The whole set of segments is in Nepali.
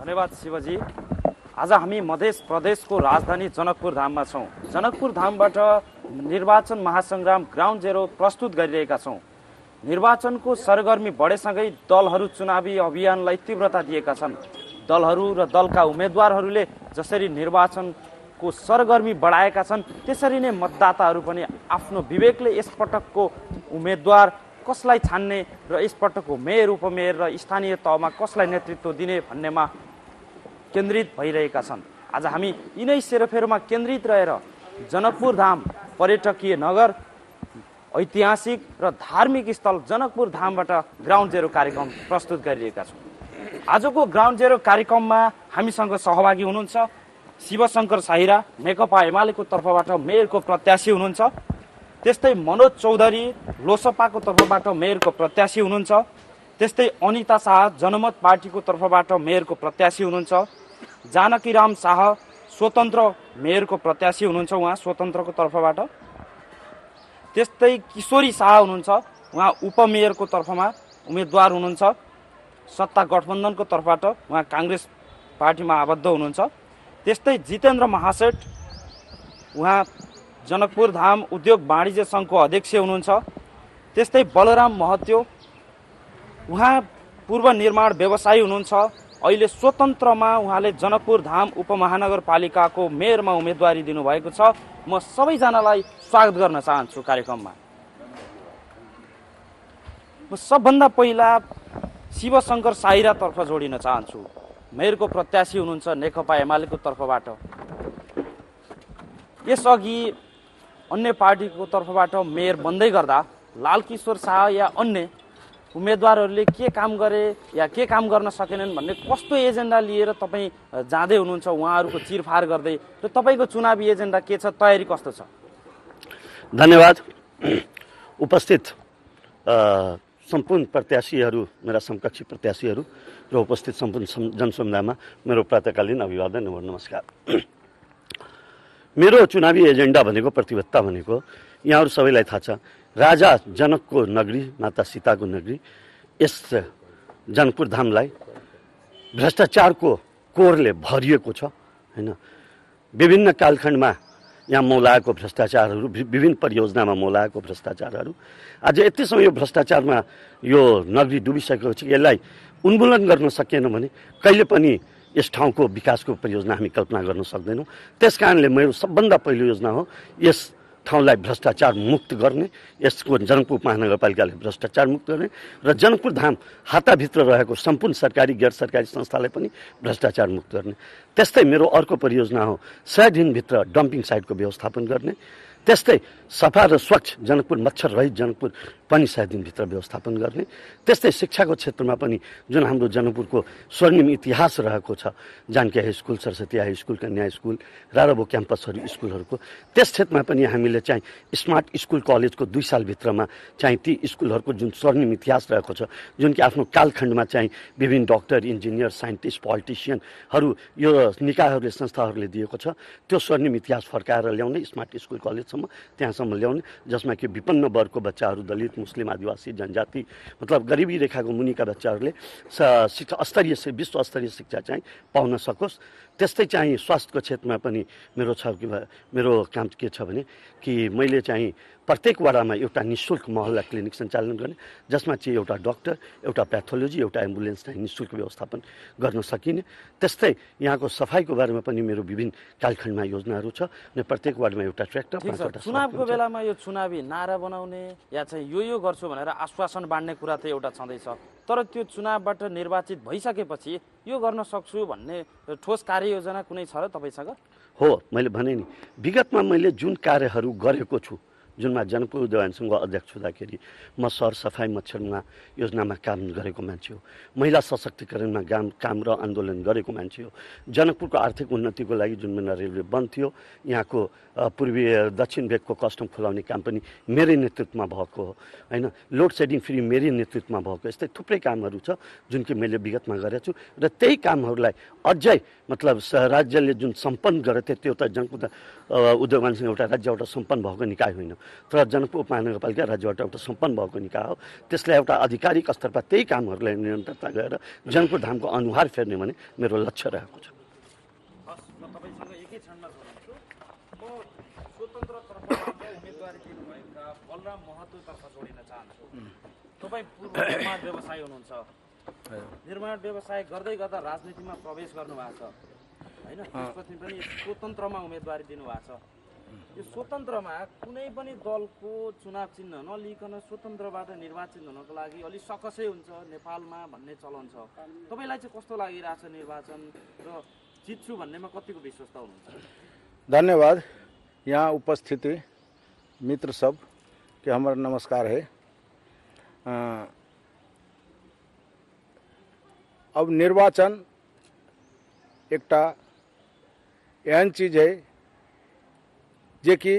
धन्यवाद शिवजी। आज हामी मध्य प्रदेशको राजधानी जनकपुर धाममा छौँ। जनकपुर धामबाट निर्वाचन महासंग्राम ग्राउन्ड जेरो प्रस्तुत गरिरहेका छौँ। निर्वाचनको सरगर्मी बढेसँगै दलहरू चुनावी अभियानलाई तीव्रता दिएका छन्। दलहरू र दलका उम्मेदवारहरूले जसरी निर्वाचनको सरगर्मी बढाएका छन् त्यसरी नै मतदाताहरू पनि आफ्नो विवेकले यसपटकको उम्मेदवार कसलाई छान्ने र यसपटकको मेयर उपमेयर र स्थानीय तहमा कसलाई नेतृत्व दिने भन्नेमा केन्द्रित भइरहेका छन्। आज हामी यिनै सेरोफेरोमा केन्द्रित रहेर जनकपुर धाम पर्यटकीय नगर, ऐतिहासिक र धार्मिक स्थल जनकपुर धामबाट ग्राउन्ड जेरो कार्यक्रम प्रस्तुत गरिरहेका छौँ। आजको ग्राउन्ड जेरो कार्यक्रममा हामीसँग सहभागी हुनुहुन्छ शिवशङ्कर साहिरा, नेकपा एमालेको तर्फबाट मेयरको प्रत्याशी हुनुहुन्छ। त्यस्तै मनोज चौधरी लोसपाको तर्फबाट मेयरको प्रत्याशी हुनुहुन्छ। त्यस्तै अनिता शाह जनमत पार्टीको तर्फबाट मेयरको प्रत्याशी हुनुहुन्छ। जानकीराम शाह स्वतन्त्र मेयरको प्रत्याशी हुनुहुन्छ, उहाँ स्वतन्त्रको तर्फबाट। त्यस्तै किशोरी शाह हुनुहुन्छ, उहाँ उपमेयरको तर्फमा उम्मेदवार हुनुहुन्छ। सत्ता गठबन्धनको तर्फबाट उहाँ काङ्ग्रेस पार्टीमा आबद्ध हुनुहुन्छ। त्यस्तै जितेन्द्र महासेठ, उहाँ जनकपुर धाम उद्योग वाणिज्य सङ्घको अध्यक्ष हुनुहुन्छ। त्यस्तै बलराम महत्यो, उहाँ पूर्व निर्माण व्यवसायी हुनुहुन्छ। अहिले स्वतन्त्रमा उहाँले जनकपुर धाम उपमहानगरपालिकाको मेयरमा उम्मेदवारी दिनुभएको छ। म सबैजनालाई स्वागत गर्न चाहन्छु कार्यक्रममा। म सबभन्दा पहिला शिवशङ्कर साहिरातर्फ जोडिन चाहन्छु। मेयरको प्रत्याशी हुनुहुन्छ नेकपा एमालेको तर्फबाट। यसअघि अन्य पार्टीको तर्फबाट मेयर बन्दै गर्दा लालकिशोर शाह या अन्य उम्मेदवारहरूले के काम गरे या के काम गर्न सकेनन् भन्ने कस्तो एजेन्डा लिएर तपाईँ जाँदै हुनुहुन्छ उहाँहरूको चिरफार गर्दै, र तपाईँको चुनावी एजेन्डा के छ, तयारी कस्तो छ? धन्यवाद। उपस्थित सम्पूर्ण प्रत्याशीहरू, मेरा समकक्षी प्रत्याशीहरू र उपस्थित सम्पूर्ण जनसमुदायमा मेरो प्रातःकालीन अभिवादन एवं नमस्कार। मेरो चुनावी एजेन्डा भनेको, प्रतिबद्धता भनेको यहाँहरू सबैलाई थाहा छ, राजा जनकको नगरी, माता सीताको नगरी, यस जनकपुर धामलाई भ्रष्टाचारको कोरले भरिएको छ हैन। विभिन्न कालखण्डमा यहाँ मौलाएको भ्रष्टाचारहरू, विभिन्न परियोजनामा मौलाएको भ्रष्टाचारहरू, आज यतिसम्म यो भ्रष्टाचारमा यो नगरी डुबिसकेको छ। यसलाई उन्मूलन गर्न सकिएन भने कहिले पनि यस ठाउँको विकासको परियोजना हामी कल्पना गर्न सक्दैनौँ। त्यस कारणले मेरो सबभन्दा पहिलो योजना हो यस ठाउँलाई भ्रष्टाचार मुक्त गर्ने, यसको जनकपुर महानगरपालिकाले भ्रष्टाचार मुक्त गर्ने र जनकपुर धाम हाताभित्र रहेको सम्पूर्ण सरकारी गैर सरकारी संस्थालाई पनि भ्रष्टाचार मुक्त गर्ने। त्यस्तै मेरो अर्को परियोजना हो 100 दिनभित्र डम्पिङ साइटको व्यवस्थापन गर्ने। त्यस्तै सफा र स्वच्छ जनकपुर, मच्छर रहित जनकपुर पनि 100 दिनभित्र व्यवस्थापन गर्ने। त्यस्तै शिक्षाको क्षेत्रमा पनि जुन हाम्रो जनकपुरको स्वर्णिम इतिहास रहेको छ, Janaki high school, Saraswati high school, Kanya school, राराबो क्याम्पसहरू स्कुलहरूको, त्यस क्षेत्रमा पनि हामीले चाहिँ स्मार्ट स्कुल कलेजको 2 सालभित्रमा चाहिँ ती स्कुलहरूको जुन स्वर्णिम इतिहास रहेको छ, जुन कि आफ्नो कालखण्डमा चाहिँ विभिन्न डक्टर, इन्जिनियर, साइन्टिस्ट, पोलिटिसियनहरू यो निकायहरूले, संस्थाहरूले दिएको छ, त्यो स्वर्णिम इतिहास फर्काएर ल्याउने, स्मार्ट स्कुल कलेजसम्म त्यहाँसम्म ल्याउने, जसमा कि विपन्न वर्गको बच्चाहरू, दलित, मुस्लिम, आदिवासी, जनजाति, मतलब गरिबी रेखाको मुनिका बच्चाहरूले शिक्षा स्तरीय, विश्व स्तरीय शिक्षा चाहिँ पाउन सकोस्। त्यस्तै चाहिँ स्वास्थ्यको क्षेत्रमा पनि मेरो छ कि मेरो काम के छ भने कि मैले चाहिँ प्रत्येक वडामा एउटा निःशुल्क मोहल्ला क्लिनिक सञ्चालन गर्ने, जसमा चाहिँ एउटा डाक्टर, एउटा प्याथोलोजी, एउटा एम्बुलेन्स चाहिँ निःशुल्क व्यवस्थापन गर्न सकिने। त्यस्तै यहाँको सफाइको बारेमा पनि मेरो विभिन्न कालखण्डमा योजनाहरू छ। अनि प्रत्येक वार्डमा एउटा ट्र्याक्टर, 5वटा। चुनावको बेलामा यो चुनावी नारा बनाउने या चाहिँ यो गर्छु भनेर आश्वासन बाँड्ने कुरा त एउटा छँदैछ, तर त्यो चुनावबाट निर्वाचित भइसकेपछि यो गर्न सक्छु भन्ने ठोस कार्ययोजना कुनै छ र तपाईँसँग? हो, मैले भने नि विगतमा मैले जुन कार्यहरू गरेको छु, जुनमा जनकपुर उद्योग संघ अध्यक्ष हुँदाखेरि म सरसफाइ, मच्छरमा योजनामा काम गरेको मान्छे हो, महिला सशक्तिकरणमा काम र आन्दोलन गरेको मान्छे हो, जनकपुरको आर्थिक उन्नतिको लागि जुन बेला रेलवे बन्द थियो, यहाँको पूर्वी दक्षिण भेगको कस्टम खुलाउने काम पनि मेरै नेतृत्वमा भएको हो हैन। लोड सेडिङ फ्री मेरै नेतृत्वमा भएको, यस्तै थुप्रै कामहरू छ जुन कि मैले विगतमा गरेको छु। र त्यही कामहरूलाई अझै मतलब राज्यले जुन सम्पन्न गरेको थियो, त्यो त जनकपुर उद्योग संघ एउटा राज्य, एउटा सम्पन्न भएको निकाय होइन, तर जनकपुर उपमहानगरपालिका राज्यबाट एउटा सम्पन्न भएको निकाय हो। त्यसलाई एउटा आधिकारिक स्तरमा त्यही कामहरूलाई निरन्तरता गरेर जनकपुर धामको अनुहार फेर्ने भने मेरो लक्ष्य रहेको छ। म तपाईसँग एकै क्षणमा जोड्छु। म स्वतन्त्र तर्फबाट उम्मेदवारी दिनुभएका बलराम महतोतर्फ जोडिन चाहन्छु। तपाईँ पूर्व निर्माण व्यवसायी हुनुहुन्छ, निर्माण व्यवसाय गर्दै गर्दा राजनीतिमा प्रवेश गर्नुभएको छ होइन, त्यसपछि पनि स्वतन्त्रमा उम्मेदवारी दिनुभएको छ। यो स्वतन्त्रमा कुनै पनि दलको चुनाव चिन्ह नलिकन स्वतन्त्रबाट निर्वाचित हुनको लागि अलि सकसै हुन्छ नेपालमा भन्ने चलन छ। तपाईँलाई चाहिँ कस्तो लागिरहेछ निर्वाचन र जित्छु भन्नेमा कतिको विश्वस्त हुनुहुन्छ? धन्यवाद। यहाँ उपस्थित मित्र सब के हमारा नमस्कार है। अब निर्वाचन एकटा एहन चीज है जे कि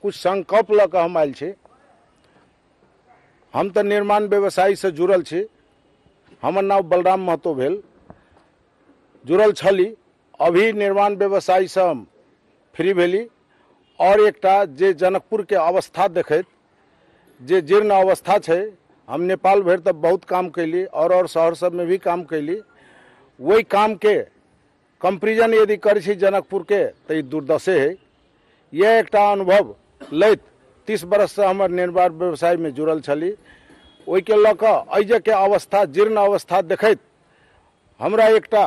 कुछ संकल्प लऽ कऽ हम आयल छी। हम तो निर्माण व्यवसायी से जुड़ल छी, हमर नाम बलराम महतो भेल, जुड़ल छली। अभी निर्माण व्यवसायी से हम फ्री भेली और एकटा जे जनकपुर के अवस्था देखैत जे जीर्ण अवस्था छै, हम नेपाल भर तक बहुत काम कैली और शहर सब में भी काम कैली। वही काम के कंपेरिजन यदि करै छी जनकपुर के तो ई दुर्दशे है। यह एकटा अनुभव लैत 30 वर्ष से हमर निर्माण व्यवसाय में जुड़ल छली। ओहि के लऽ कऽ अइजे के अवस्था जीर्ण अवस्था देखैत हमरा एकटा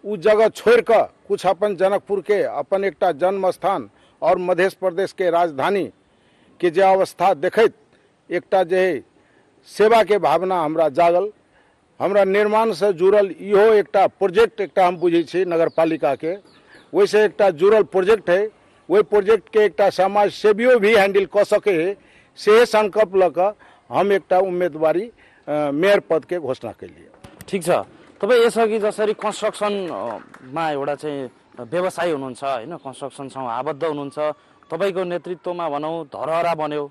उ जगह छोड़ कऽ कुछ अपन जनकपुर के अपन एकटा जन्म स्थान और मध्य प्रदेश के राजधानी के जे अवस्था देखैत एकटा जे सेवा के भावना हमरा जागल। हमरा निर्माण से जुड़ल इहो एकटा प्रोजेक्ट एकटा हम बुझै छी नगरपालिका के, वैसे एकटा जुड़ल प्रोजेक्ट है। वही प्रोजेक्ट के एकटा समाज सेवियो भी हैंडल कर सके है, से संकल्प लऽ कऽ हम एकटा उम्मेदवारी मेयर पद के घोषणा कैलिए। ठिक छ। तपाईँ यसअघि जसरी कन्स्ट्रक्सनमा एउटा चाहिँ व्यवसायी हुनुहुन्छ होइन, कन्स्ट्रक्सनसँग आबद्ध हुनुहुन्छ, तपाईँको नेतृत्वमा भनौँ धरहरा बन्यो,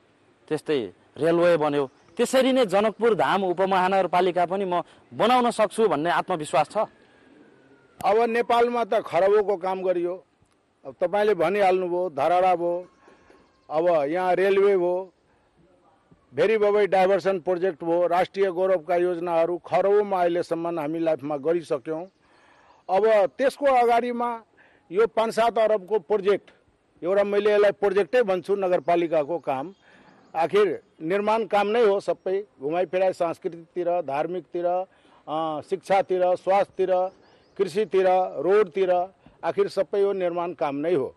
त्यस्तै रेलवे बन्यो, त्यसरी नै जनकपुर धाम उपमहानगरपालिका पनि म बनाउन सक्छु भन्ने आत्मविश्वास छ? अब नेपालमा त खरबोको काम गरियो। अब तपाईँले भनिहाल्नुभयो धरहरा भयो, अब यहाँ रेलवे भयो, भेरी बबई डाइभर्सन प्रोजेक्ट भयो, राष्ट्रिय गौरवका योजनाहरू खरबोमा अहिलेसम्म हामी लाइफमा गरिसक्यौँ। अब त्यसको अगाडिमा यो 5-7 अरबको प्रोजेक्ट, एउटा मैले यसलाई प्रोजेक्टै भन्छु नगरपालिकाको काम। आखिर निर्माण काम नै हो, सबै घुमाइ फिराइ सांस्कृतिकतिर, धार्मिकतिर, शिक्षातिर, स्वास्थ्यतिर, कृषितिर, रोडतिर, आखिर सबै यो निर्माण काम नै हो।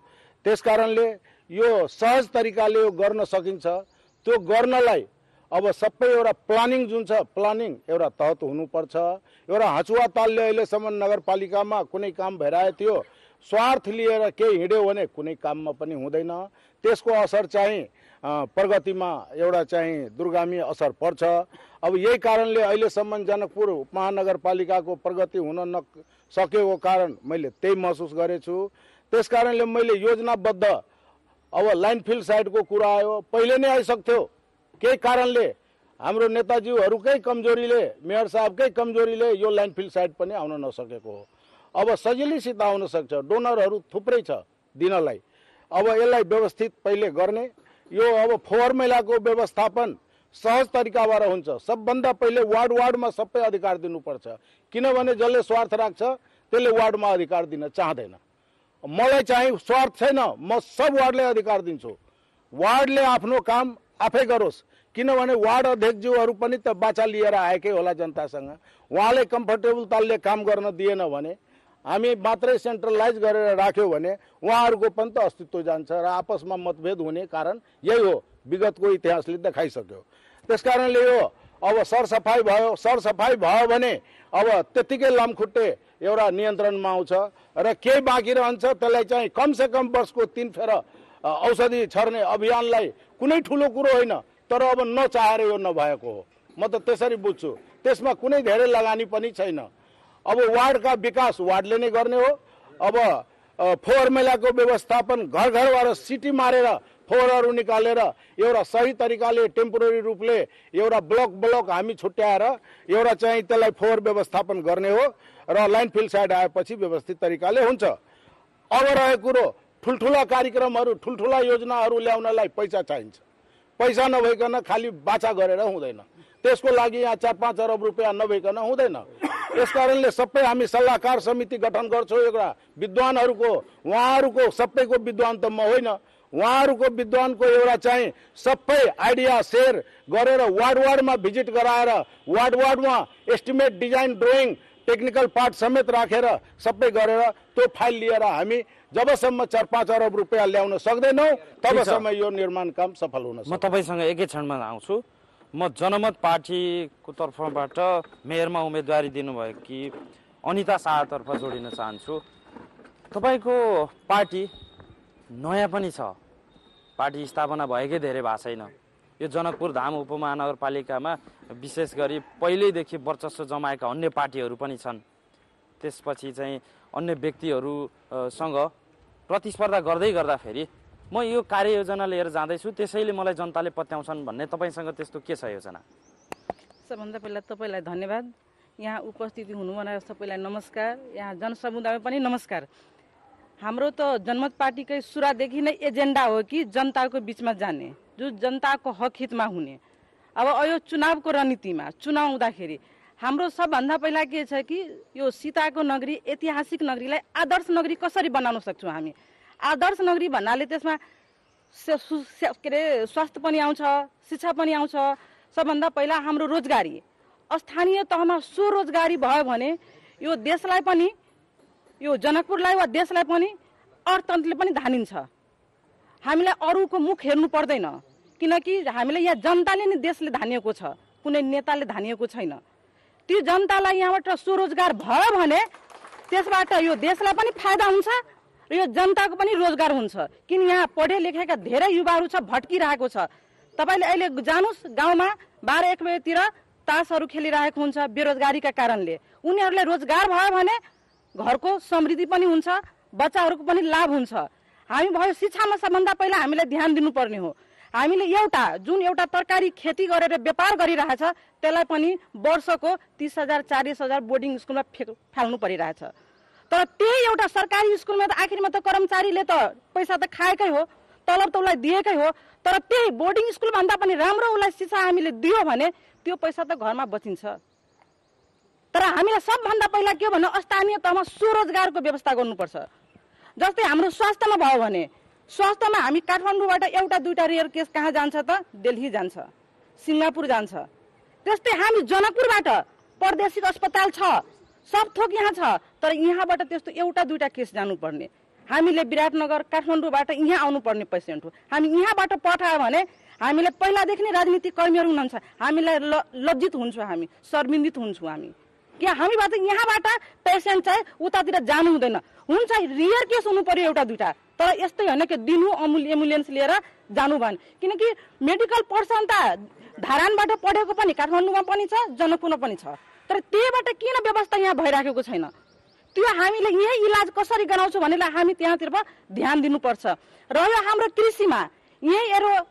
त्यसकारणले यो सहज तरिकाले यो गर्न सकिन्छ। त्यो गर्नलाई अब सबै एउटा प्लानिङ जुन छ, प्लानिङ एउटा तहत हुनुपर्छ। एउटा हँचुवा तालले अहिलेसम्म नगरपालिकामा कुनै काम भइरहेको थियो, स्वार्थ लिएर केही हिँड्यो भने कुनै काममा पनि हुँदैन। त्यसको असर चाहिँ प्रगतिमा एउटा चाहिँ दुर्गामी असर पर्छ। अब यही कारणले अहिलेसम्म जनकपुर महानगरपालिकाको प्रगति हुन नसकेको कारण मैले त्यही महसुस गरेछु। त्यसकारणले मैले योजनाबद्ध अब लाइनफिल्ड साइडको कुरा आयो, पहिले नै आइसक्थ्यो। केही कारणले हाम्रो नेताजीहरूकै कमजोरीले, मेयर साहबकै कमजोरीले यो लाइनफिल्ड साइड पनि आउन नसकेको हो। अब सजिलैसित आउन सक्छ, डोनरहरू थुप्रै छ दिनलाई। अब यसलाई व्यवस्थित पहिले गर्ने, यो अब फोहोर मैलाको व्यवस्थापन सहज तरिकाबाट हुन्छ। सबभन्दा पहिले वार्डमा सबै अधिकार दिनुपर्छ, किनभने जसले स्वार्थ राख्छ त्यसले वार्डमा अधिकार दिन चाहँदैन। मलाई चाहिँ स्वार्थ छैन, म सब वार्डले अधिकार दिन्छु। वार्डले आफ्नो काम आफै गरोस्, किनभने वार्ड अध्यक्षज्यूहरू पनि त बाचा लिएर आएकै होला जनतासँग। उहाँले कम्फर्टेबल तालले काम गर्न दिएन भने, हामी मात्रै सेन्ट्रलाइज गरेर राख्यो भने उहाँहरूको पनि त अस्तित्व जान्छ र आपसमा मतभेद हुने कारण यही हो, विगतको इतिहासले देखाइसक्यो। त्यसकारणले यो अब सरसफाई भयो, सरसफाई भयो भने अब त्यतिकै लामखुट्टे एउटा नियन्त्रणमा आउँछ र केही बाँकी रहन्छ त्यसलाई चाहिँ कमसे कम वर्षको 3 फेर औषधि छर्ने अभियानलाई कुनै ठुलो कुरो होइन, तर अब नचाहेर यो नभएको हो। म त त्यसरी बुझ्छु। त्यसमा कुनै धेरै लगानी पनि छैन। अब वार्डका विकास वार्डले नै गर्ने हो। अब फोहोर मैलाको व्यवस्थापन घर घरबाट सिटी मारेर फोहोरहरू निकालेर एउटा सही तरिकाले टेम्पोररी रूपले एउटा ब्लक हामी छुट्याएर एउटा चाहिँ त्यसलाई फोहोर व्यवस्थापन गर्ने हो र लाइनफिल्ड साइड आएपछि व्यवस्थित तरिकाले हुन्छ। अब रहेको कुरो ठुल्ठुला कार्यक्रमहरू ठुल्ठुला योजनाहरू ल्याउनलाई पैसा चाहिन्छ। पैसा नभइकन खालि बाचा गरेर हुँदैन। त्यसको लागि यहाँ 4-5 अरब रुपियाँ नभइकन हुँदैन। यसकारणले सबै हामी सल्लाहकार समिति गठन गर्छौँ एउटा विद्वानहरूको। उहाँहरूको सबैको विद्वान त म होइन, उहाँहरूको विद्वानको एउटा चाहिँ सबै आइडिया सेयर गरेर वार्डमा भिजिट गराएर वार्डमा estimate design drawing technical part समेत राखेर सबै गरेर त्यो फाइल लिएर हामी जबसम्म 4-5 अरब रुपियाँ ल्याउन सक्दैनौँ तबसम्म यो निर्माण काम सफल हुन सक्छ। म तपाईँसँग एकै क्षणमा आउँछु। म जनमत पार्टीको तर्फबाट मेयरमा उम्मेदवारी दिनुभयो कि अनिता शाहतर्फ जोडिन चाहन्छु। तपाईँको पार्टी नयाँ पनि छ, पार्टी स्थापना भएकै धेरै भएको छैन। यो जनकपुर धाम उपमहानगरपालिकामा विशेष गरी पहिल्यैदेखि वर्चस्व जमाएका अन्य पार्टीहरू पनि छन्। त्यसपछि चाहिँ अन्य व्यक्तिहरूसँग प्रतिस्पर्धा गर्दै गर्दाखेरि म यो कार्ययोजना लिएर जाँदैछु, त्यसैले मलाई जनताले पत्याउँछन् भन्ने तपाईँसँग त्यस्तो के छ योजना? सबभन्दा पहिला तपाईँलाई धन्यवाद। यहाँ उपस्थिति हुनु भनेर सबैलाई नमस्कार। यहाँ जनसमुदाय पनि नमस्कार। हाम्रो त जनमत पार्टीकै सुरुदेखि नै एजेन्डा हो कि जनताको बिचमा जाने, जो जनताको हक हितमा हुने। अब यो चुनावको रणनीतिमा चुनाव हुँदाखेरि हाम्रो सबभन्दा पहिला के छ कि यो सीताको नगरी ऐतिहासिक नगरीलाई आदर्श नगरी कसरी बनाउन सक्छौँ हामी। आदर्श नगरी भन्नाले त्यसमा के अरे स्वास्थ्य पनि आउँछ, शिक्षा पनि आउँछ। सबभन्दा पहिला हाम्रो रोजगारी, स्थानीय तहमा स्वरोजगारी भयो भने यो देशलाई पनि, यो जनकपुरलाई वा देशलाई पनि अर्थतन्त्रले पनि धानिन्छ। हामीलाई अरूको मुख हेर्नु पर्दैन, किनकि हामीलाई यहाँ जनताले नै देशले धानिएको छ, कुनै नेताले धानिएको छैन। त्यो जनतालाई यहाँबाट स्वरोजगार भयो भने त्यसबाट यो देशलाई पनि फाइदा हुन्छ र यो जनताको पनि रोजगार हुन्छ। किन यहाँ पढे लेखेका धेरै युवाहरू छ, भट्किरहेको छ। तपाईँले अहिले जानुहोस् गाउँमा 12-1 बजेतिर तासहरू खेलिरहेको हुन्छ बेरोजगारीका कारणले। उनीहरूलाई रोजगार भयो भने घरको समृद्धि पनि हुन्छ, बच्चाहरूको पनि लाभ हुन्छ। हामी भयो शिक्षामा सबभन्दा पहिला हामीलाई ध्यान दिनुपर्ने हो। हामीले जुन एउटा तरकारी खेती गरेर व्यापार गरिरहेछ त्यसलाई पनि वर्षको 30,000 40,000 बोर्डिङ स्कुलमा फाल्नु परिरहेछ। तर त्यही एउटा सरकारी स्कुलमा त आखिरमा त कर्मचारीले त पैसा त खाएकै हो, तलब त उसलाई दिएकै हो। तर त्यही बोर्डिङ स्कुल भन्दा पनि राम्रो उसलाई शिक्षा हामीले दियो भने त्यो पैसा त घरमा बचिन्छ। तर हामीलाई सबभन्दा पहिला के भन्नु, स्थानीय तहमा स्वरोजगारको व्यवस्था गर्नुपर्छ। जस्तै हाम्रो स्वास्थ्यमा भयो भने स्वास्थ्यमा हामी काठमाडौँबाट 1-2 रेयर केस कहाँ जान्छ त? दिल्ली जान्छ, सिङ्गापुर जान्छ। त्यस्तै हामी जनकपुरबाट प्रादेशिक अस्पताल छ, सब थोक यहाँ छ, तर यहाँबाट त्यस्तो 1-2 केस जानुपर्ने। हामीले विराटनगर काठमाडौँबाट यहाँ आउनुपर्ने पेसेन्ट हो। हामी यहाँबाट पठायो भने हामीलाई पहिलादेखि नै राजनीतिक कर्मीहरू हुनुहुन्छ, हामीलाई लज्जित हुन्छौँ, हामी शर्मिन्दित हुन्छौँ। हामी कि हामीबाट यहाँबाट पेसेन्ट चाहिँ उतातिर जानु हुँदैन। हुन्छ रियर केस हुनु पर्यो 1-2, तर यस्तै होइन कि दिनु एम्बुलेन्स लिएर जानु भएन। किनकि मेडिकल पर्सन त धारानबाट पढेको पनि काठमाडौँमा पनि छ, जनकपुरमा पनि छ, तर त्यहीबाट किन व्यवस्था यहाँ भइराखेको छैन? त्यो हामीले यही इलाज कसरी गराउँछौँ भनेर हामी त्यहाँतिर ध्यान दिनुपर्छ। रह्यो हाम्रो कृषिमा, यही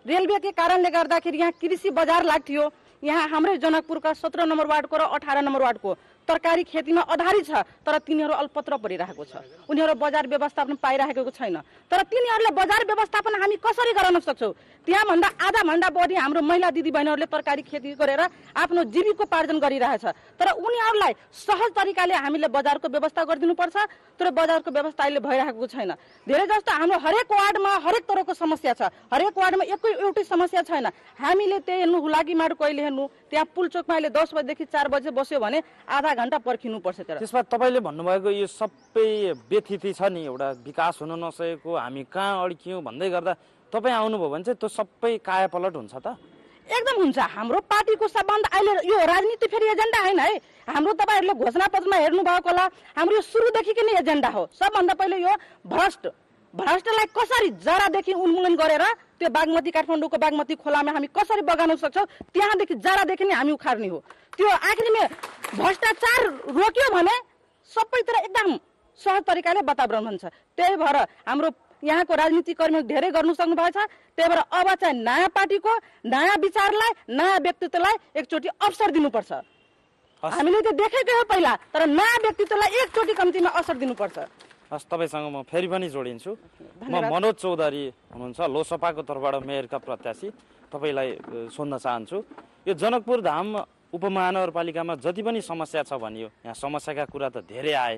रेलवेकै कारणले गर्दाखेरि यहाँ कृषि बजार लाग्थ्यो। यहाँ हाम्रै जनकपुरका 17 नम्बर वार्डको र 18 नम्बर वार्डको तरकारी खेतीमा आधारित छ, तर तिनीहरू अल्पत्र परिरहेको छ। उनीहरू बजार व्यवस्थापन पाइरहेको छैन। तर तिनीहरूलाई बजार व्यवस्थापन हामी कसरी गराउन सक्छौँ? त्यहाँभन्दा आधाभन्दा बढी हाम्रो महिला दिदीबहिनीहरूले तरकारी खेती गरेर आफ्नो जीविकोपार्जन गरिरहेछ। तर उनीहरूलाई सहज तरिकाले हामीले बजारको व्यवस्था गरिदिनुपर्छ। तर बजारको व्यवस्था अहिले भइरहेको छैन। धेरै जस्तो हाम्रो हरेक वार्डमा हरेक तरहको समस्या छ, हरेक वार्डमा एउटै समस्या छैन। हामीले त्यही हेर्नु, हुलाकी माड कहिले हेर्नु, त्यहाँ पुलचोकमा अहिले 10 बजेदेखि 4 बजे बस्यो भने आधा घण्टा पर्खिनुपर्छ। त्यसमा तपाईँले भन्नुभएको यो सबै व्यथिति छ नि, एउटा विकास हुन नसकेको, हामी कहाँ अड्कियौँ भन्दै गर्दा तपाईँ आउनुभयो भने चाहिँ त्यो सबै कायापलट हुन्छ त? एकदम हुन्छ। हाम्रो पार्टीको सबभन्दा अहिले यो राजनीति फेरि एजेन्डा होइन है। हाम्रो तपाईँहरूले घोषणापत्रमा हेर्नुभएको होला, हाम्रो यो सुरुदेखिको नै एजेन्डा हो। सबभन्दा पहिले यो भ्रष्टलाई कसरी जरादेखि उन्मूलन गरेर त्यो बागमती, काठमाडौँको बागमती खोलामा हामी कसरी बगाउन सक्छौँ, त्यहाँदेखि जरादेखि नै हामी उखार्ने हो। त्यो आखिरमा भ्रष्टाचार रोक्यो भने सबैतिर एकदम सहज तरिकाले वातावरण हुन्छ। त्यही भएर हाम्रो यहाँको राजनीतिक कर्मीहरू धेरै गर्नु सक्नु भएको छ। त्यही भएर अब चाहिँ नयाँ पार्टीको नयाँ विचारलाई, नयाँ व्यक्तित्वलाई एकचोटि अवसर दिनुपर्छ। हामीले त देखेकै हो पहिला, तर नयाँ व्यक्तित्वलाई एकचोटि कम्तीमा अवसर दिनुपर्छ। हस्, तपाईँसँग म फेरि पनि जोडिन्छु। म मनोज चौधरी हुनुहुन्छ लोसपाको तर्फबाट मेयरका प्रत्याशी, तपाईँलाई सोध्न चाहन्छु। यो जनकपुर धाम उपमहानगरपालिकामा जति पनि समस्या छ भनियो, यहाँ समस्याका कुरा त धेरै आए।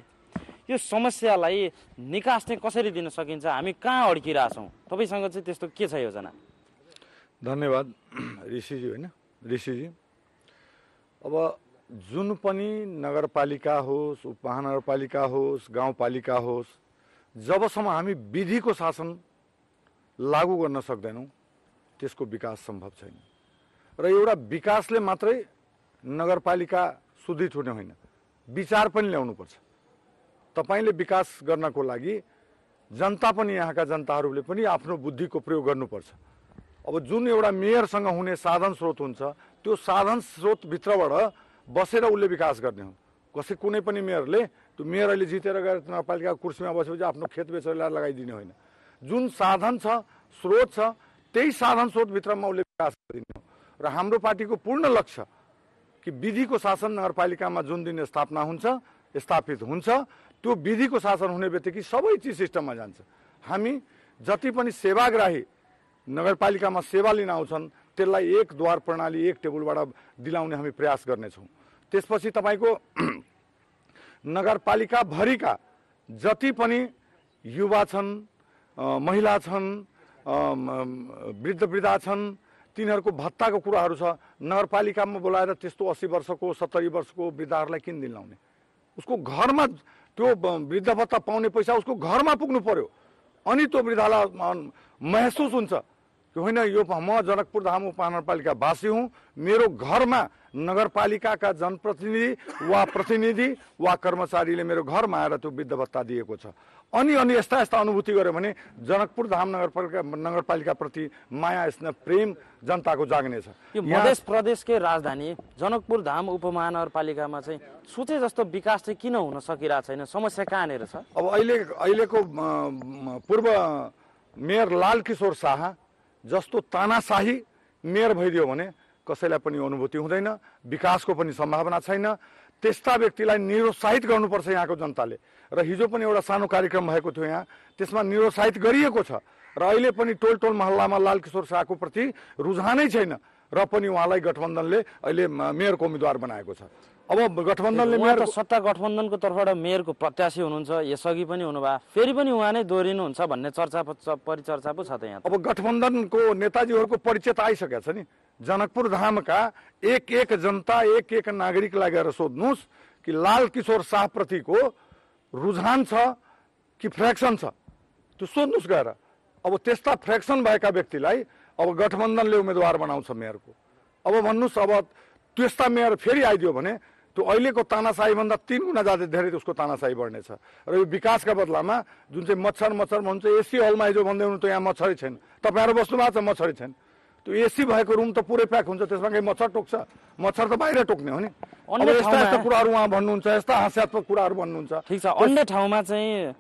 यो समस्यालाई निकास चाहिँ कसरी दिन सकिन्छ, हामी कहाँ अड्किरहेछौँ, तपाईँसँग चाहिँ त्यस्तो के छ योजना? धन्यवाद ऋषिजी। होइन ऋषिजी, अब जुन पनि नगरपालिका होस्, उपमहानगरपालिका होस्, गाउँपालिका होस्, जबसम्म हामी विधिको शासन लागू गर्न सक्दैनौँ त्यसको विकास सम्भव छैन। र एउटा विकासले मात्रै नगरपालिका सुधित हुने होइन, विचार पनि ल्याउनुपर्छ। तपाईले विकास गर्नको लागि जनता पनि, यहाँका जनताहरूले पनि आफ्नो बुद्धिको प्रयोग गर्नुपर्छ। अब जुन एउटा मेयरसँग हुने साधन स्रोत हुन्छ, त्यो साधन स्रोतभित्रबाट बसेर उसले विकास गर्ने हो। कसै कुनै पनि मेयरले, त्यो मेयर अहिले जितेर गएर नगरपालिकाको कुर्सीमा बसेपछि आफ्नो खेत बेचेर ल्याएर लगाइदिने होइन। जुन साधन छ, स्रोत छ, त्यही साधन स्रोतभित्रमा उसले विकास गरिदिने हो। र हाम्रो पार्टीको पूर्ण लक्ष्य कि विधिको शासन नगरपालिकामा जुन दिन स्थापना हुन्छ, स्थापित हुन्छ, त्यो विधिको शासन हुने बित्तिकै सबै चिज सिस्टममा जान्छ। हामी जति पनि सेवाग्राही नगरपालिकामा सेवा लिन आउँछन् त्यसलाई एक द्वार प्रणाली, एक टेबलबाट दिलाउने हामी प्रयास गर्नेछौँ। त्यसपछि तपाईँको नगरपालिका भरिका जति पनि युवा छन्, महिला छन्, वृद्ध वृद्धा छन्, तिनीहरूको भत्ताको कुराहरू छ। नगरपालिकामा बोलाएर त्यस्तो 80 वर्षको 70 वर्षको वृद्धाहरूलाई किन दिन लाउने? उसको घरमा त्यो वृद्ध भत्ता पाउने पैसा उसको घरमा पुग्नु पर्यो, अनि त्यो वृद्धालाई महसुस हुन्छ कि होइन, यो म जनकपुर धाम उपमहानगरपालिका वासी हुँ, मेरो घरमा नगरपालिकाका जनप्रतिनिधि वा प्रतिनिधि वा कर्मचारीले मेरो घरमा आएर त्यो वृद्ध भत्ता दिएको छ। अनि यस्ता यस्ता अनुभूति गऱ्यो भने जनकपुर धाम नगरपालिका प्रति माया, प्रेम जनताको जाग्नेछ। यो मध्य प्रदेशकै राजधानी जनकपुर धाम उपमहानगरपालिकामा चाहिँ सोचे जस्तो विकास चाहिँ किन हुन सकिरहेको छैन? समस्या कहाँनिर छ? अब अहिलेको पूर्व मेयर लालकिशोर शाह जस्तो तानाशाही मेयर भइदियो भने कसैलाई पनि अनुभूति हुँदैन, विकासको पनि सम्भावना छैन। त्यस्ता व्यक्तिलाई निरुत्साहित गर्नुपर्छ यहाँको जनताले। र हिजो पनि एउटा सानो कार्यक्रम भएको थियो यहाँ, त्यसमा निरुत्साहित गरिएको छ। र अहिले पनि टोल टोल महल्लामा लालकिशोर शाहको प्रति रुझानै छैन, र पनि उहाँलाई गठबन्धनले अहिले मेयरको उम्मेदवार बनाएको छ। अब गठबन्धनले मेयर सत्ता गठबन्धनको तर्फबाट मेयरको प्रत्याशी हुनुहुन्छ, यसअघि पनि हुनुभयो, फेरि पनि उहाँ नै दोहोरिनुहुन्छ भन्ने परिचर्चा पो छ त यहाँ। अब गठबन्धनको नेताजीहरूको परिचय त आइसकेको छ नि। जनकपुर धामका एक जनता, एक नागरिकलाई गएर सोध्नुहोस् कि लालकिशोर शाह प्रतिको रुझान छ कि फ्र्याक्सन छ, त्यो सोध्नुहोस् गएर। अब त्यस्ता फ्र्याक्सन भएका व्यक्तिलाई अब गठबन्धनले उम्मेदवार बनाउँछ मेयरको। अब भन्नुहोस्, अब त्यस्ता मेयर फेरि आइदियो भने त्यो अहिलेको तानाशाही भन्दा 3 गुणा ज्यादा धेरै उसको तानाशाही बढ्नेछ। र यो विकासका बदलामा जुन चाहिँ मच्छर भन्छ, एसी हलमा हिजो भन्दै हुनु त यहाँ मच्छरै छैन, तपाईँहरू बस्नु भएको छ मच्छरै छैन। त्यो एसी भएको रुम त पुरै प्याक हुन्छ, त्यसमा कहीँ मच्छर टोक्छ? मच्छर त बाहिर टोक्ने हो नि। यस्ता यस्ता कुराहरू उहाँ भन्नुहुन्छ, यस्ता हास्यात्मक कुराहरू भन्नुहुन्छ। ठिक छ, अन्य ठाउँमा चाहिँ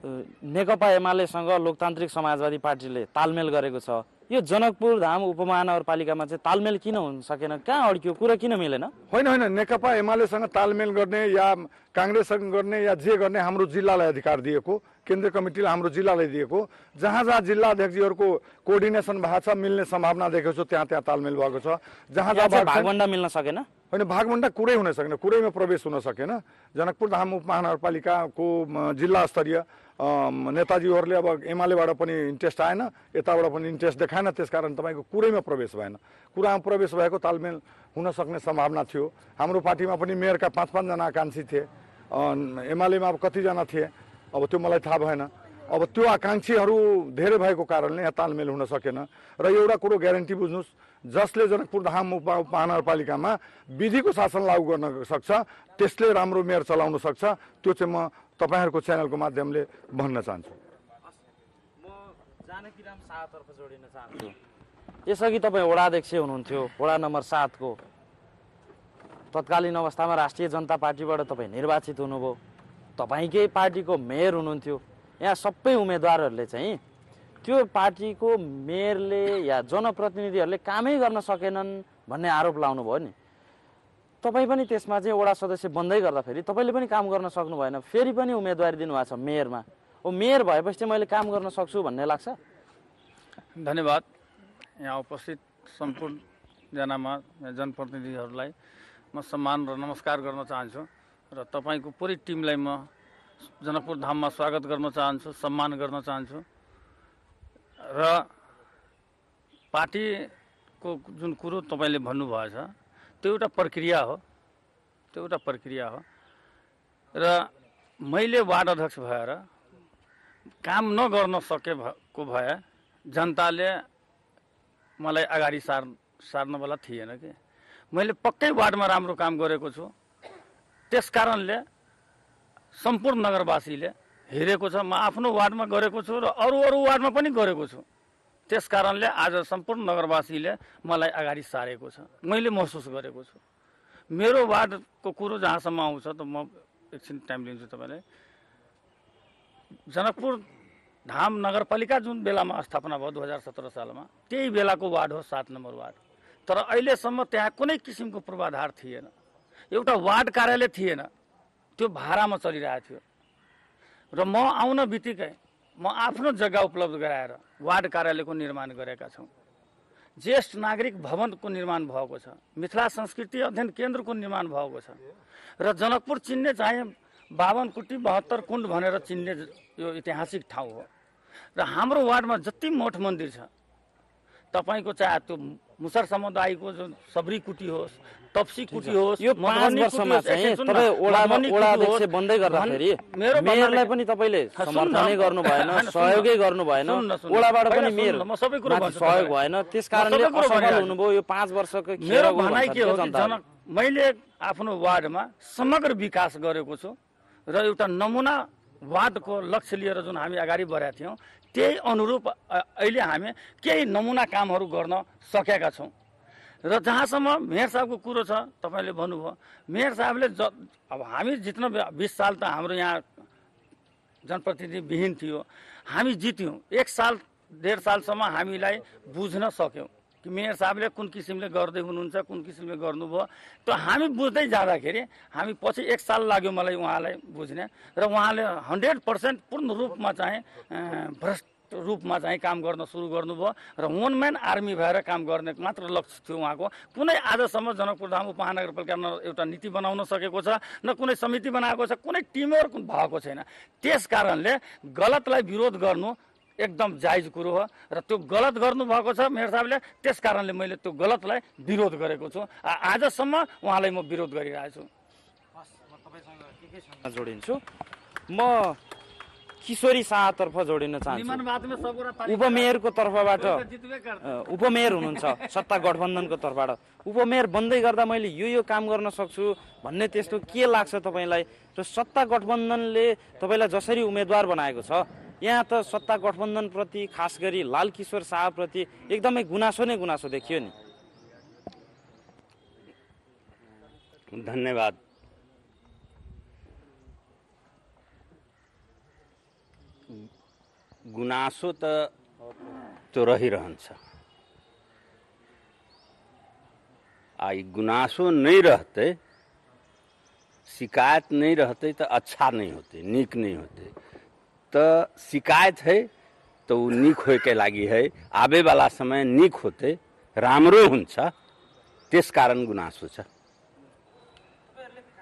नेकपा एमालेसँग लोकतान्त्रिक समाजवादी पार्टीले तालमेल गरेको छ। यो जनकपुर धाम उपमहानगरपालिकामा चाहिँ तालमेल किन हुन सकेन? कहाँ अड्कियो? कुरा किन मिलेन? होइन, नेकपा एमालेसँग तालमेल गर्ने या काङ्ग्रेससँग गर्ने या जे गर्ने हाम्रो जिल्लालाई अधिकार दिएको, केन्द्रीय कमिटीले हाम्रो जिल्लालाई दिएको। जहाँ जहाँ जिल्ला अध्यक्षजीहरूको कोअर्डिनेसन भएको छ, मिल्ने सम्भावना देखेको छु, त्यहाँ तालमेल भएको छ। जहाँ भागभण्डा मिल्न सकेन? होइन, भागभण्डा कुरै हुन सकेन, कुरैमा प्रवेश हुन सकेन। जनकपुर धाम उपमहानगरपालिकाको जिल्ला स्तरीय नेताजीहरूले अब एमालेबाट पनि इन्ट्रेस्ट आएन, यताबाट पनि इन्ट्रेस्ट देखाएन, त्यसकारण तपाईँको कुरैमा प्रवेश भएन। कुरामा प्रवेश भएको तालमेल हुन सक्ने सम्भावना थियो। हाम्रो पार्टीमा पनि मेयरका 5-5 जना आकाङ्क्षी थिए, एमालेमा अब कतिजना थिए अब त्यो मलाई थाहा भएन। अब त्यो आकाङ्क्षीहरू धेरै भएको कारणले यहाँ तालमेल हुन सकेन। र एउटा कुरो ग्यारेन्टी बुझ्नुहोस्, जसले जनकपुर धाम उपमहानगरपालिकामा विधिको शासन लागू गर्न सक्छ, त्यसले राम्रो मेयर चलाउन सक्छ। त्यो चाहिँ म तपाईँहरूको च्यानलको माध्यमले भन्न चाहन्छु। म जानकीराम शाहतर्फ जोडिन चाहन्छु। यसअघि तपाईँ वडाध्यक्ष हुनुहुन्थ्यो, वडा नम्बर 7 को। तत्कालीन अवस्थामा राष्ट्रिय जनता पार्टीबाट तपाईँ निर्वाचित हुनुभयो, तपाईँकै पार्टीको मेयर हुनुहुन्थ्यो। यहाँ सबै उम्मेदवारहरूले चाहिँ त्यो पार्टीको मेयरले या जनप्रतिनिधिहरूले कामै गर्न सकेनन् भन्ने आरोप लाउनु भयो नि। तपाईँ पनि त्यसमा चाहिँ वडा सदस्य बन्दै गर्दाखेरि तपाईँले पनि काम गर्न सक्नु भएन, फेरि पनि उम्मेदवारी दिनुभएको छ मेयरमा। अब मेयर भएपछि चाहिँ मैले काम गर्न सक्छु भन्ने लाग्छ? धन्यवाद। यहाँ उपस्थित सम्पूर्ण जनामा जनप्रतिनिधिहरूलाई म सम्मान र नमस्कार गर्न चाहन्छु र तपाईँको पुरै टिमलाई म जनकपुर धाममा स्वागत गर्न चाहन्छु, सम्मान गर्न चाहन्छु र पार्टीको जुन कुरो तपाईँले भन्नुभएछ त्यो एउटा प्रक्रिया हो, र मैले वार्ड अध्यक्ष भएर काम नगर्न सकेको भए जनताले मलाई अगाडि सार्नवाला थिएन कि मैले पक्कै वार्डमा राम्रो काम गरेको छु। त्यस कारणले सम्पूर्ण नगरवासीले हेरेको छ, म आफ्नो वार्डमा गरेको छु र अरू वार्डमा पनि गरेको छु। त्यस कारणले आज सम्पूर्ण नगरवासीले मलाई अगाडि सारेको छ, मैले महसुस गरेको छु। मेरो वार्डको कुरो जहाँसम्म आउँछ त म एकछिन टाइम लिन्छु तपाईँलाई। जनकपुर धाम नगरपालिका जुन बेलामा स्थापना भयो 2017 सालमा, त्यही बेलाको वार्ड हो 7 नम्बर वार्ड। तर अहिलेसम्म त्यहाँ कुनै किसिमको पूर्वाधार थिएन, एउटा वार्ड कार्यालय थिएन, त्यो भाडामा चलिरहेको थियो। र म आउन बित्तिकै म आफ्नो जग्गा उपलब्ध गराएर वार्ड कार्यालयको निर्माण गरेका छौँ। ज्येष्ठ नागरिक भवनको निर्माण भएको छ, मिथिला संस्कृति अध्ययन केन्द्रको निर्माण भएको छ र जनकपुर चिन्ने चाहिँ 52 कुटी 72 कुण्ड भनेर चिन्ने यो ऐतिहासिक ठाउँ हो। र हाम्रो वार्डमा जति मठ मन्दिर छ, तपाईँको चाहे त्यो मुसर समुदायको जुन सबरी कुटी होस्, तप्सी कुटी होस्, यो 5 वर्षमा चाहिँ तपाईँ वडा अध्यक्ष बन्दै गर्दाखेरि मेयरलाई पनि तपाईँले समर्थनै गर्नु भएन, सहयोगै गर्नु भएन, वडाबाट पनि मेयर सहयोग भएन, त्यस कारणले असफल हुनुभयो। यो 5 वर्षको मेरो भनाइ के हो कि मैले आफ्नो वार्डमा समग्र विकास गरेको छु र एउटा नमुना वार्डको लक्ष्य लिएर जुन हामी अगाडि बढेका थियौँ त्यही अनुरूप अहिले हामी केही नमुना कामहरू गर्न सकेका छौँ। र जहाँसम्म मेयर साहबको कुरो छ, तपाईँले भन्नुभयो मेयर साहबले अब हामी जित्न 20 साल त हाम्रो यहाँ जनप्रतिनिधि विहीन थियो, हामी जित्यौँ। 1 साल 1.5 सालसम्म हामीलाई बुझ्न सक्यौँ कि मेयर साहबले कुन किसिमले गर्दै हुनुहुन्छ, कुन किसिमले गर्नुभयो। त्यो हामी बुझ्दै जाँदाखेरि हामी पछि 1 साल लाग्यो मलाई उहाँलाई बुझ्ने, र उहाँले 100% पूर्ण रूपमा चाहिँ भ्रष्ट रूपमा चाहिँ काम गर्न सुरु गर्नुभयो र वन म्यान आर्मी भएर काम गर्ने मात्र लक्ष्य थियो उहाँको। कुनै आजसम्म जनकपुर धाम उपमहानगरपालिका न एउटा नीति बनाउन सकेको छ, न कुनै समिति बनाएको छ, कुनै टिमवर्क भएको छैन। त्यस कारणले गलतलाई विरोध गर्नु एकदम जायज कुरो हो र त्यो गलत गर्नुभएको छ मेयर साहबले। त्यस कारणले मैले त्यो गलतलाई विरोध गरेको छु, आजसम्म उहाँलाई म विरोध गरिरहेको छु। जोडिन्छु म किशोरी शाहतर्फ जोडिन चाहन्छु। उपमेयरको तर्फबाट उपमेयर हुनुहुन्छ सत्ता गठबन्धनको तर्फबाट, उपमेयर बन्दै गर्दा मैले यो काम गर्न सक्छु भन्ने त्यस्तो के लाग्छ तपाईँलाई? र सत्ता गठबन्धनले तपाईँलाई जसरी उम्मेदवार बनाएको छ, यहाँ त सत्ता गठबन्धनप्रति खास गरी लाल किशोर शाहप्रति एकदमै गुनासो नै गुनासो देखियो नि। धन्यवाद। गुनासो त त्यो रहिरहन्छ। आई गुनासो नहीं रहते, शिकायत नहीं रहते तो अच्छा नहीं होते, नीक नहीं होते। तो शिकायत है तो वो नीक होए के लागि है, आवे वाला समय नीक होते राम्रो हुन्छ, त्यस कारण गुनासो छ।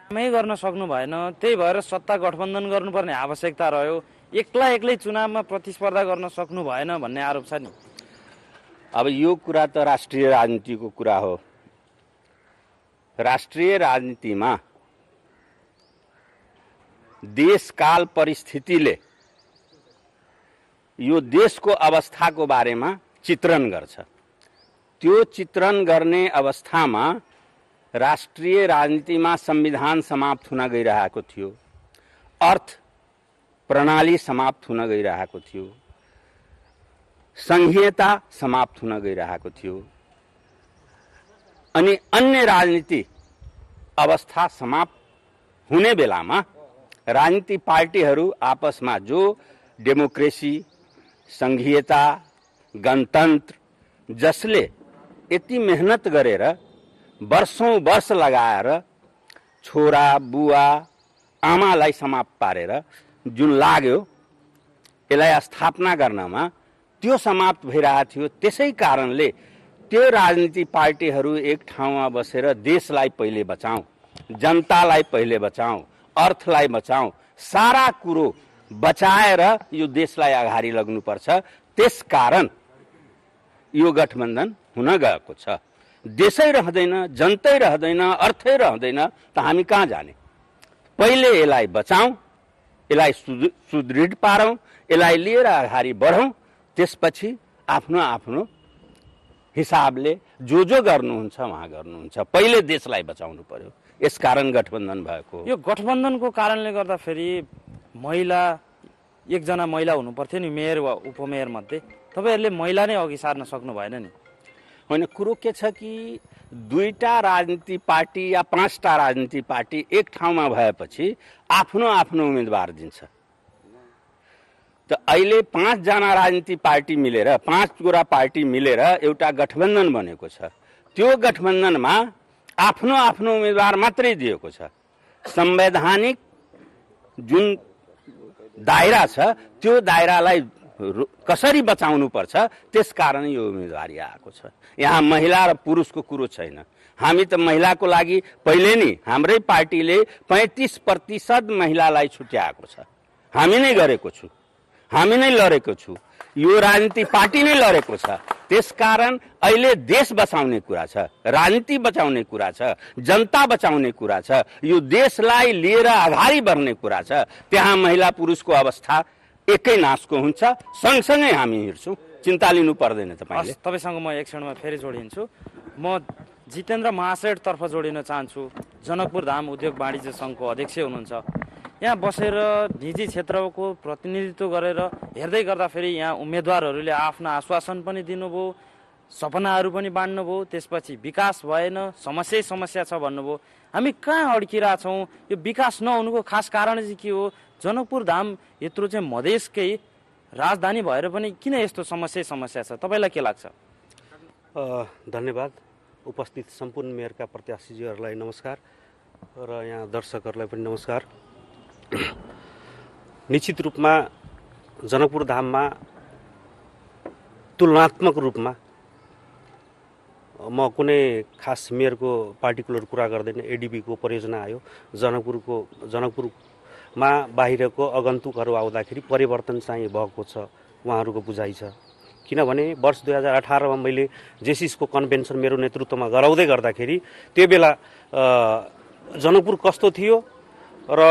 कामै गर्न सक्नु भएन, त्यही भएर सत्ता गठबन्धन गर्नुपर्ने आवश्यकता रह्यो, एक्लै चुनावमा प्रतिस्पर्धा गर्न सक्नु भएन भन्ने आरोप छ नि। अब यो कुरा त राष्ट्रिय राजनीतिको कुरा हो। राष्ट्रिय राजनीतिमा देशकाल परिस्थितिले यो देशको अवस्थाको बारेमा चित्रण गर्छ। त्यो चित्रण गर्ने अवस्थामा राष्ट्रिय राजनीतिमा संविधान समाप्त हुन गइरहेको थियो, अर्थ प्रणाली समाप्त हुन गइरहेको थियो, संघीयता समाप्त हुन गइरहेको थियो, अनि अन्य राजनीति अवस्था समाप्त हुने बेलामा राजनीतिक पार्टीहरू आपसमा जो डेमोक्रेसी, संघीयता, गणतन्त्र जसले यति मेहनत गरेर वर्षौं वर्ष लगाएर छोरा बुवा आमालाई समाप्त पारेर जुन लाग्यो यसलाई स्थापना गर्नमा त्यो समाप्त भइरहेको थियो। त्यसै कारणले त्यो राजनीतिक पार्टीहरू एक ठाउँमा बसेर देशलाई पहिले बचाऊ, जनतालाई पहिले बचाऊ, अर्थलाई बचाऊ, सारा कुरो बचाएर यो देशलाई अगाडि लग्नुपर्छ। त्यसकारण यो गठबन्धन हुन गएको छ। देशै रहँदैन, जनतै रहँदैन, अर्थै रहँदैन त हामी कहाँ जाने? पहिले यसलाई बचाऊ, यसलाई सुदृढ पारौँ, यसलाई लिएर अगाडि बढौँ। त्यसपछि आफ्नो आफ्नो हिसाबले जो गर्नुहुन्छ उहाँ गर्नुहुन्छ। पहिले देशलाई बचाउनु पर्यो। यसकारण गठबन्धन भएको। यो गठबन्धनको कारणले गर्दाखेरि महिला एकजना महिला हुनु पर्थ्यो नि मेयर वा उपमेयर मध्ये, तपाईहरुले महिला नै अघि सार्न सक्नु भएन नि? होइन, कुरो के छ कि दुईटा राजनीतिक पार्टी या पाँचटा राजनीतिक पार्टी एक ठाउँमा भएपछि आफ्नो आफ्नो उम्मेदवार दिन्छ। त अहिले 5 जना राजनीतिक पार्टी मिलेर, 5 गोरा पार्टी मिलेर एउटा गठबन्धन बनेको छ। त्यो गठबन्धनमा आफ्नो आफ्नो उम्मेदवार मात्रै दिएको छ। संवैधानिक जुन दायरा छ त्यो दायरालाई कसरी बचाउनु पर्छ, त्यसकारण यो उम्मेदवारी आएको छ। यहाँ महिला र पुरुषको कुरो छैन। हामी त महिलाको लागि पहिले नै हाम्रै पार्टीले 35% महिलालाई छुट्याएको छ। हामी नै गरेको छु, हामी नै लडेको छु, यो राजनीतिक पार्टी नै लडेको छ। त्यसकारण अहिले देश बचाउने कुरा छ, राजनीति बचाउने कुरा छ, जनता बचाउने कुरा छ, यो देशलाई लिएर अगाडि बढ्ने कुरा छ। त्यहाँ महिला पुरुषको अवस्था एकै नासको हुन्छ। सँगसँगै हामी हिँड्छौँ, चिन्ता लिनु पर्दैन। तपाईसँग म एक क्षणमा फेरि जोडिन्छु। म जितेन्द्र महाशयतर्फ जोडिन चाहन्छु। जनकपुर धाम उद्योग वाणिज्य सङ्घको अध्यक्ष हुनुहुन्छ। यहाँ बसेर निजी क्षेत्रको प्रतिनिधित्व गरेर हेर्दै गर्दाखेरि यहाँ उम्मेदवारहरूले आफ्ना आश्वासन पनि दिनुभयो, सपनाहरू पनि बाँड्नुभयो, त्यसपछि विकास भएन, समस्या छ भन्नुभयो। हामी कहाँ अड्किरहेछौँ? यो विकास नहुनुको खास कारण चाहिँ के हो? जनकपुर धाम यत्रो चाहिँ मधेसकै राजधानी भएर पनि किन यस्तो समस्या छ? तपाईँलाई के लाग्छ? धन्यवाद। उपस्थित सम्पूर्ण मेयरका प्रत्याशीजीहरूलाई नमस्कार र यहाँ दर्शकहरूलाई पनि नमस्कार। निश्चित रूपमा जनकपुर धाममा तुलनात्मक रूपमा म कुनै खास मेयरको पार्टिकुलर कुरा गर्दैन। एडिबीको परियोजना आयो, जनकपुरमा बाहिरको आगन्तुकहरू आउँदाखेरि परिवर्तन चाहिँ भएको छ, उहाँहरूको बुझाइ छ। किनभने वर्ष 2018मा मैले जेसिसको कन्भेन्सन मेरो नेतृत्वमा गराउँदै गर्दाखेरि त्यो बेला जनकपुर कस्तो थियो र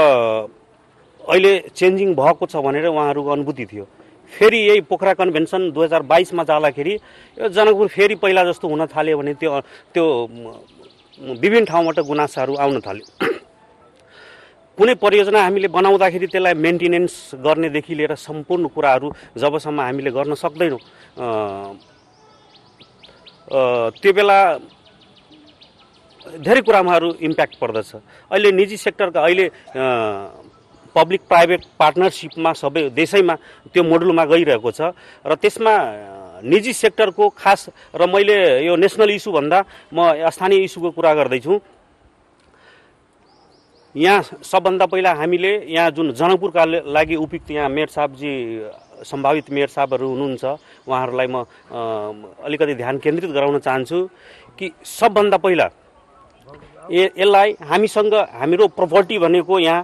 अहिले चेन्जिङ भएको छ भनेर उहाँहरूको अनुभूति थियो। फेरि यही पोखरा कन्भेन्सन 2022मा जाँदाखेरि जनकपुर फेरि पहिला जस्तो हुन थाल्यो भने त्यो विभिन्न ठाउँबाट गुनासाहरू आउन थाल्यो। कुनै परियोजना हामीले बनाउँदाखेरि त्यसलाई मेन्टेनेन्स गर्नेदेखि लिएर सम्पूर्ण कुराहरू जबसम्म हामीले गर्न सक्दैनौँ त्यो बेला धेरै कुरामाहरू इम्प्याक्ट पर्दछ। अहिले निजी सेक्टरका अहिले पब्लिक प्राइभेट पार्टनरसिपमा सबै देशैमा त्यो मोडलमा गइरहेको छ र त्यसमा निजी सेक्टरको खास र मैले यो नेसनल इस्यु भन्दा म स्थानीय इस्युको कुरा गर्दैछु। यहाँ सबभन्दा पहिला हामीले यहाँ जुन जनकपुरका लागि उपयुक्त यहाँ मेयर साहबजी सम्भावित मेयर साहबहरू हुनुहुन्छ, उहाँहरूलाई म अलिकति ध्यान केन्द्रित गराउन चाहन्छु कि सबभन्दा पहिला यसलाई हामीसँग हाम्रो प्रपर्टी भनेको यहाँ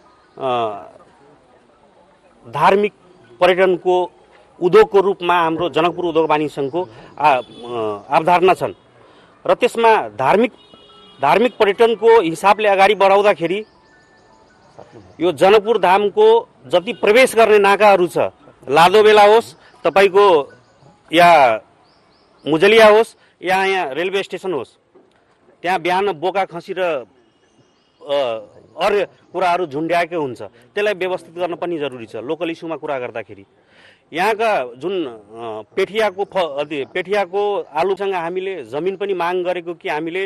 धार्मिक पर्यटनको उद्योगको रूपमा हाम्रो जनकपुर उद्योग वाणिज्य सङ्घको अवधारणा छन् र त्यसमा धार्मिक पर्यटनको हिसाबले अगाडि बढाउँदाखेरि यो जनकपुर धामको जति प्रवेश गर्ने नाकाहरू छ, लादोबेला होस्, तपाईँको या मुजलिया होस् या यहाँ रेलवे स्टेसन होस्, त्यहाँ बिहान बोका खसी र अरू कुराहरू झुन्ड्याएकै हुन्छ। त्यसलाई व्यवस्थित गर्न पनि जरुरी छ। लोकल इस्युमा कुरा गर्दाखेरि यहाँका जुन पेठियाको आलुसँग हामीले जमिन पनि माग गरेको कि हामीले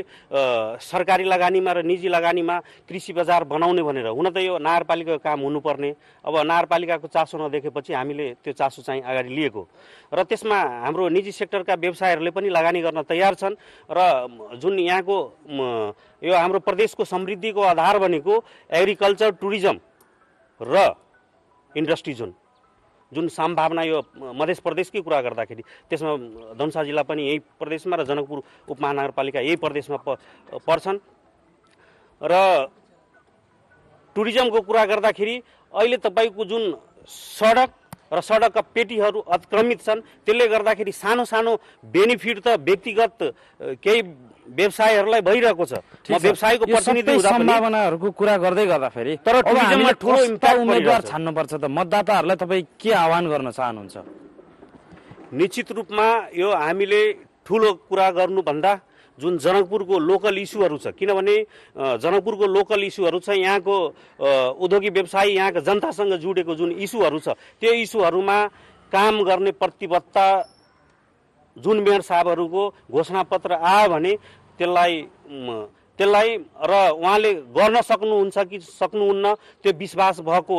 सरकारी लगानीमा र निजी लगानीमा कृषि बजार बनाउने भनेर। हुन त यो नगरपालिकाको काम हुनुपर्ने, अब नगरपालिकाको चासो नदेखेपछि हामीले त्यो चासो चाहिँ अगाडि लिएको र त्यसमा हाम्रो निजी सेक्टरका व्यवसायहरूले पनि लगानी गर्न तयार छन् र जुन यहाँको यो हाम्रो प्रदेशको समृद्धिको आधार भनेको एग्रिकल्चर, टुरिज्म र इन्डस्ट्री जोन जुन सम्भावना यो मध्य प्रदेशकै कुरा गर्दाखेरि त्यसमा धनुषा जिल्ला पनि यही प्रदेशमा र जनकपुर उपमहानगरपालिका यही प्रदेशमा पर्छन्। र टुरिज्मको कुरा गर्दाखेरि अहिले तपाईँको जुन सडक र सडकका पेटीहरू अतिक्रमित छन्, त्यसले गर्दाखेरि सानो सानो बेनिफिट त व्यक्तिगत केही व्यवसायहरूलाई भइरहेको छ। म व्यवसायको प्रतिनिधि हुँदा पनि सम्भावनाहरूको कुरा गर्दै गर्दाखेरि तर टुरिज्ममा ठुलो इम्प्याक्ट उम्मेदवार छान्नुपर्छ त मतदाताहरूलाई तपाईँ के आह्वान गर्न चाहनुहुन्छ? निश्चित रूपमा यो हामीले ठुलो कुरा गर्नुभन्दा जुन जनकपुरको लोकल इस्युहरू छ, किनभने जनकपुरको लोकल इस्युहरू छ, यहाँको उद्योगिक व्यवसाय यहाँको जनतासँग जुडेको जुन इस्युहरू छ त्यो इस्युहरूमा काम गर्ने प्रतिबद्धता जुन मेयर साहबहरूको घोषणापत्र आयो भने त्यसलाई र उहाँले गर्न सक्नुहुन्छ कि सक्नुहुन्न त्यो विश्वास भएको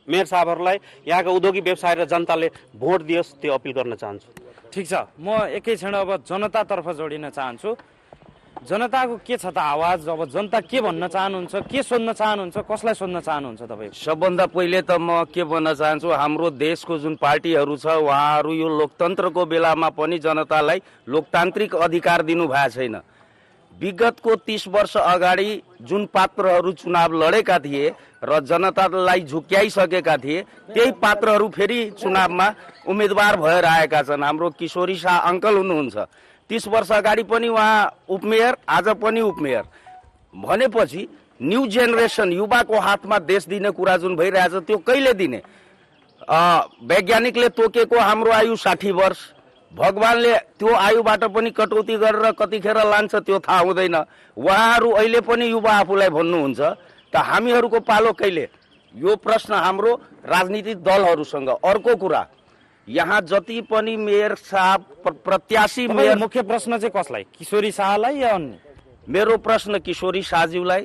मेयर साहबहरूलाई यहाँका उद्योगिक व्यवसाय र जनताले भोट दियोस् त्यो अपिल गर्न चाहन्छु। ठिक छ, म एकैछिन अब जनतातर्फ जोडिन चाहन्छु। जनताको के छ त आवाज? अब जनता के भन्न चाहनुहुन्छ, के सोध्न चाहनुहुन्छ, कसलाई सोध्न चाहनुहुन्छ तपाईँ? सबभन्दा पहिले त म के भन्न चाहन्छु, हाम्रो देशको जुन पार्टीहरू छ उहाँहरू यो लोकतन्त्रको बेलामा पनि जनतालाई लोकतान्त्रिक अधिकार दिनुभएको छैन। विगतको 30 वर्ष अगाडि जुन पात्रहरू चुनाव लडेका थिए र जनतालाई झुक्याइसकेका थिए त्यही पात्रहरू फेरि चुनावमा उम्मेदवार भएर आएका छन्। हाम्रो किशोरी शाह अङ्कल हुनुहुन्छ, 30 वर्ष अगाडि पनि उहाँ उपमेयर, आज पनि उपमेयर भनेपछि न्यू जेनेरेसन युवाको हातमा देश दिने कुरा जुन भइरहेछ त्यो कहिले दिने? वैज्ञानिकले तोकेको हाम्रो आयु 60 वर्ष, भगवानले त्यो आयुबाट पनि कटौती गरेर कतिखेर लान्छ त्यो थाहा हुँदैन। उहाँहरू अहिले पनि युवा आफूलाई भन्नुहुन्छ त हामीहरूको पालो कहिले? यो प्रश्न हाम्रो राजनीतिक दलहरूसँग। अर्को कुरा, यहाँ जति पनि मेयर साहब प्रत्याशी मेयर, मुख्य प्रश्न चाहिँ कसलाई, किशोरी शाहलाई या अन्य? मेरो प्रश्न किशोरी शाहज्यूलाई,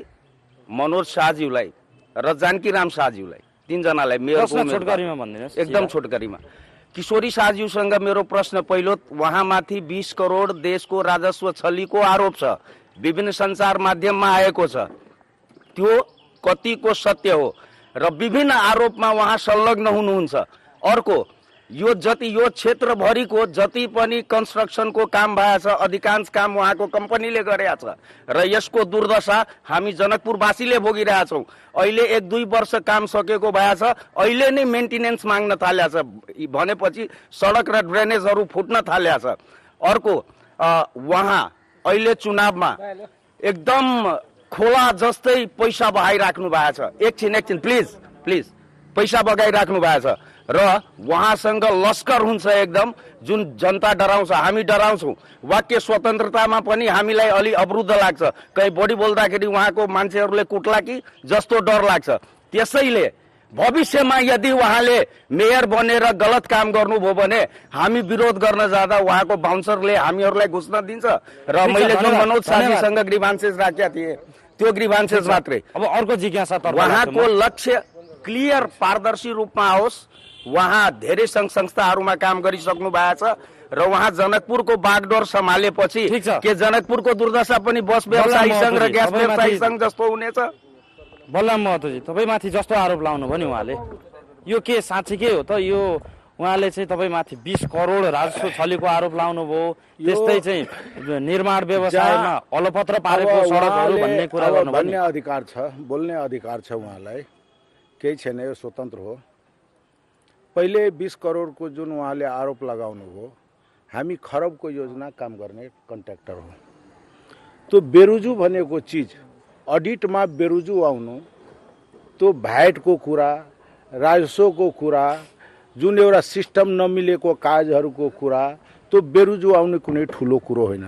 मनोज शाहज्यूलाई र जानकीराम शाहज्यूलाई, तीनजनालाई मेयर छोटकरीमा भनिदिनुहोस्। एकदम छोटकरीमा। किशोरी शाहज्यूसँग मेरो प्रश्न पहिलो, उहाँमाथि 20 करोड देशको राजस्व छलीको आरोप छ, विभिन्न सञ्चार माध्यममा आएको छ, त्यो कतिको सत्य हो र विभिन्न आरोपमा उहाँ संलग्न हुनुहुन्छ? अर्को, यो क्षेत्रभरिको जति पनि कन्स्ट्रक्सनको काम भएको छ अधिकांश काम उहाँको कम्पनीले गरेका छ र यसको दुर्दशा हामी जनकपुरवासीले भोगिरहेछौँ। अहिले 1-2 वर्ष काम सकेको भएको छ, अहिले नै मेन्टेनेन्स माग्न थालेको छ भनेपछि सडक र ड्रेनेजहरू फुट्न थालेको छ। अर्को, उहाँ अहिले चुनावमा एकदम खोला जस्तै पैसा बगाइराख्नु भएको छ। एकछिन प्लिज पैसा बगाइराख्नु भएको छ र उहाँसँग लस्कर हुन्छ एकदम, जुन जनता डराउँछ, हामी डराउँछौँ। वाक्य स्वतन्त्रतामा पनि हामीलाई अलि अवरुद्ध लाग्छ, कहीँ बढी बोल्दाखेरि उहाँको मान्छेहरूले कुट्ला कि जस्तो डर लाग्छ। त्यसैले भविष्यमा यदि उहाँले मेयर बनेर गलत काम गर्नुभयो भने हामी विरोध गर्न जाँदा उहाँको बााउन्सरले हामीहरूलाई घुस्न दिन्छ र मैले जुन मनोज साथीसँग ग्रिभान्सेस राखेका थिएँ त्यो ग्रिभान्सेस मात्रै। अब अर्को जिज्ञासा, उहाँको लक्ष्य क्लियर पारदर्शी रूपमा आओस्। उहाँ धेरै सङ्घ संस्थाहरूमा काम गरिसक्नु भएको छ र उहाँ जनकपुरको बागडोर सम्हालेपछि के जनकपुरको दुर्दशा पनि बस व्यवसायी सङ्घ र ग्यास व्यवसायी सङ्घ जस्तो हुनेछ? बलराम महतोजी, तपाईँमाथि जस्तो आरोप लाउनु भयो नि उहाँले, यो के साँच्चीकै हो त? यो उहाँले चाहिँ तपाईँमाथि 20 करोड राजस्व छलीको आरोप लाउनु भयो, त्यस्तै चाहिँ निर्माण व्यवसायमा अलपत्र पारेको सडकहरू भन्ने कुरा गर्नु भन्ने अधिकार छ, बोल्ने अधिकार छ उहाँलाई, केही छैन, यो स्वतन्त्र हो। पहिले 20 करोडको जुन उहाँले आरोप लगाउनु हो, हामी खरबको योजना काम गर्ने कन्ट्र्याक्टर हो। त्यो बेरुजु भनेको चिज, अडिटमा बेरुजु आउनु, त्यो भ्याटको कुरा, राजस्वको कुरा, जुन एउटा सिस्टम नमिलेको काजहरूको कुरा, त्यो बेरुजु आउने कुनै ठुलो कुरो होइन।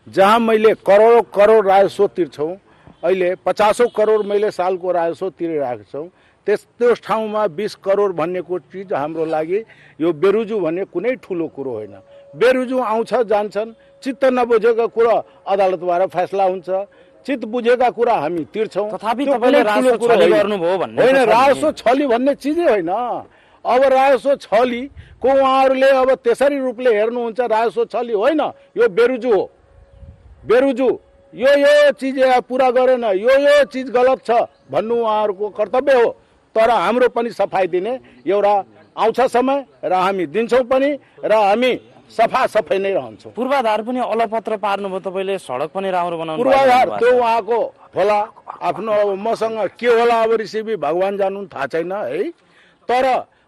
जहाँ मैले करोडौँ करोड राजस्व तिर्छौँ, अहिले 50 करोड मैले सालको राजस्व तिरिरहेको छौँ, त्यस ठाउँमा 20 करोड भन्नेको चिज हाम्रो लागि यो बेरुजु भन्ने कुनै ठुलो कुरो होइन। बेरुजु आउँछ जान्छन्, चित्त नबुझेको कुरा अदालतबाट फैसला हुन्छ, चित्त बुझेका कुरा हामी तिर्छौँ। तथापि तपाईँले राजस्व छली गर्नुभयो भन्ने होइन, राजस्व छली भन्ने चिजै होइन। अब राजस्व छलीको उहाँहरूले अब त्यसरी रूपले हेर्नुहुन्छ, राजस्व छली होइन, यो बेरुजु हो। बेरुजु यो चिज पुरा गरेन, यो चिज गलत छ भन्नु उहाँहरूको कर्तव्य हो, तर हाम्रो पनि सफाई दिने एउटा आउँछ समय र हामी दिन्छौँ पनि र हामी सफाई नै रहन्छौँ। पूर्वाधार पनि अलपत्र पार्नुभयो तपाईँले, सडक पनि राम्रो बनाउनु। पूर्वाधार त्यो उहाँको होला, आफ्नो अब मसँग के होला अब ऋषि भगवान जानु थाहा छैन है। तर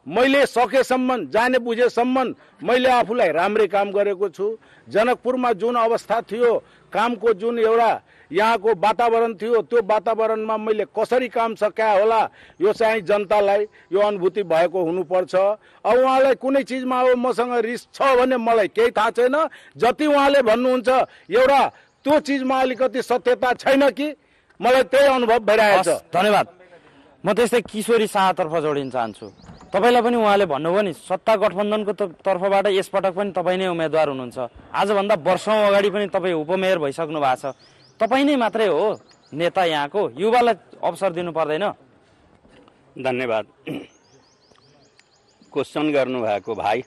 मैले सकेसम्म जाने बुझेसम्म मैले आफूलाई राम्रै काम गरेको छु। जनकपुरमा जुन अवस्था थियो, कामको जुन एउटा यहाँको वातावरण थियो, त्यो वातावरणमा मैले कसरी काम सकाए होला यो चाहिँ जनतालाई यो अनुभूति भएको हुनुपर्छ। अब उहाँलाई कुनै चिजमा अब मसँग रिस छ भने मलाई केही थाहा छैन। जति उहाँले भन्नुहुन्छ एउटा त्यो चिजमा अलिकति सत्यता छैन कि मलाई त्यही अनुभव भइरहेछ। धन्यवाद। म त्यस्तै किशोरी शाहतर्फ जोडिन चाहन्छु। तपाईँलाई पनि उहाँले भन्नुभयो नि सत्ता गठबन्धनको तर्फबाट यसपटक पनि तपाईँ नै उम्मेदवार हुनुहुन्छ। आजभन्दा वर्षौँ अगाडि पनि तपाईँ उपमेयर भइसक्नु भएको छ। तपाईँ नै मात्रै हो नेता यहाँको, युवालाई अवसर दिनु पर्दैन? धन्यवाद। क्वेसन गर्नुभएको भाइ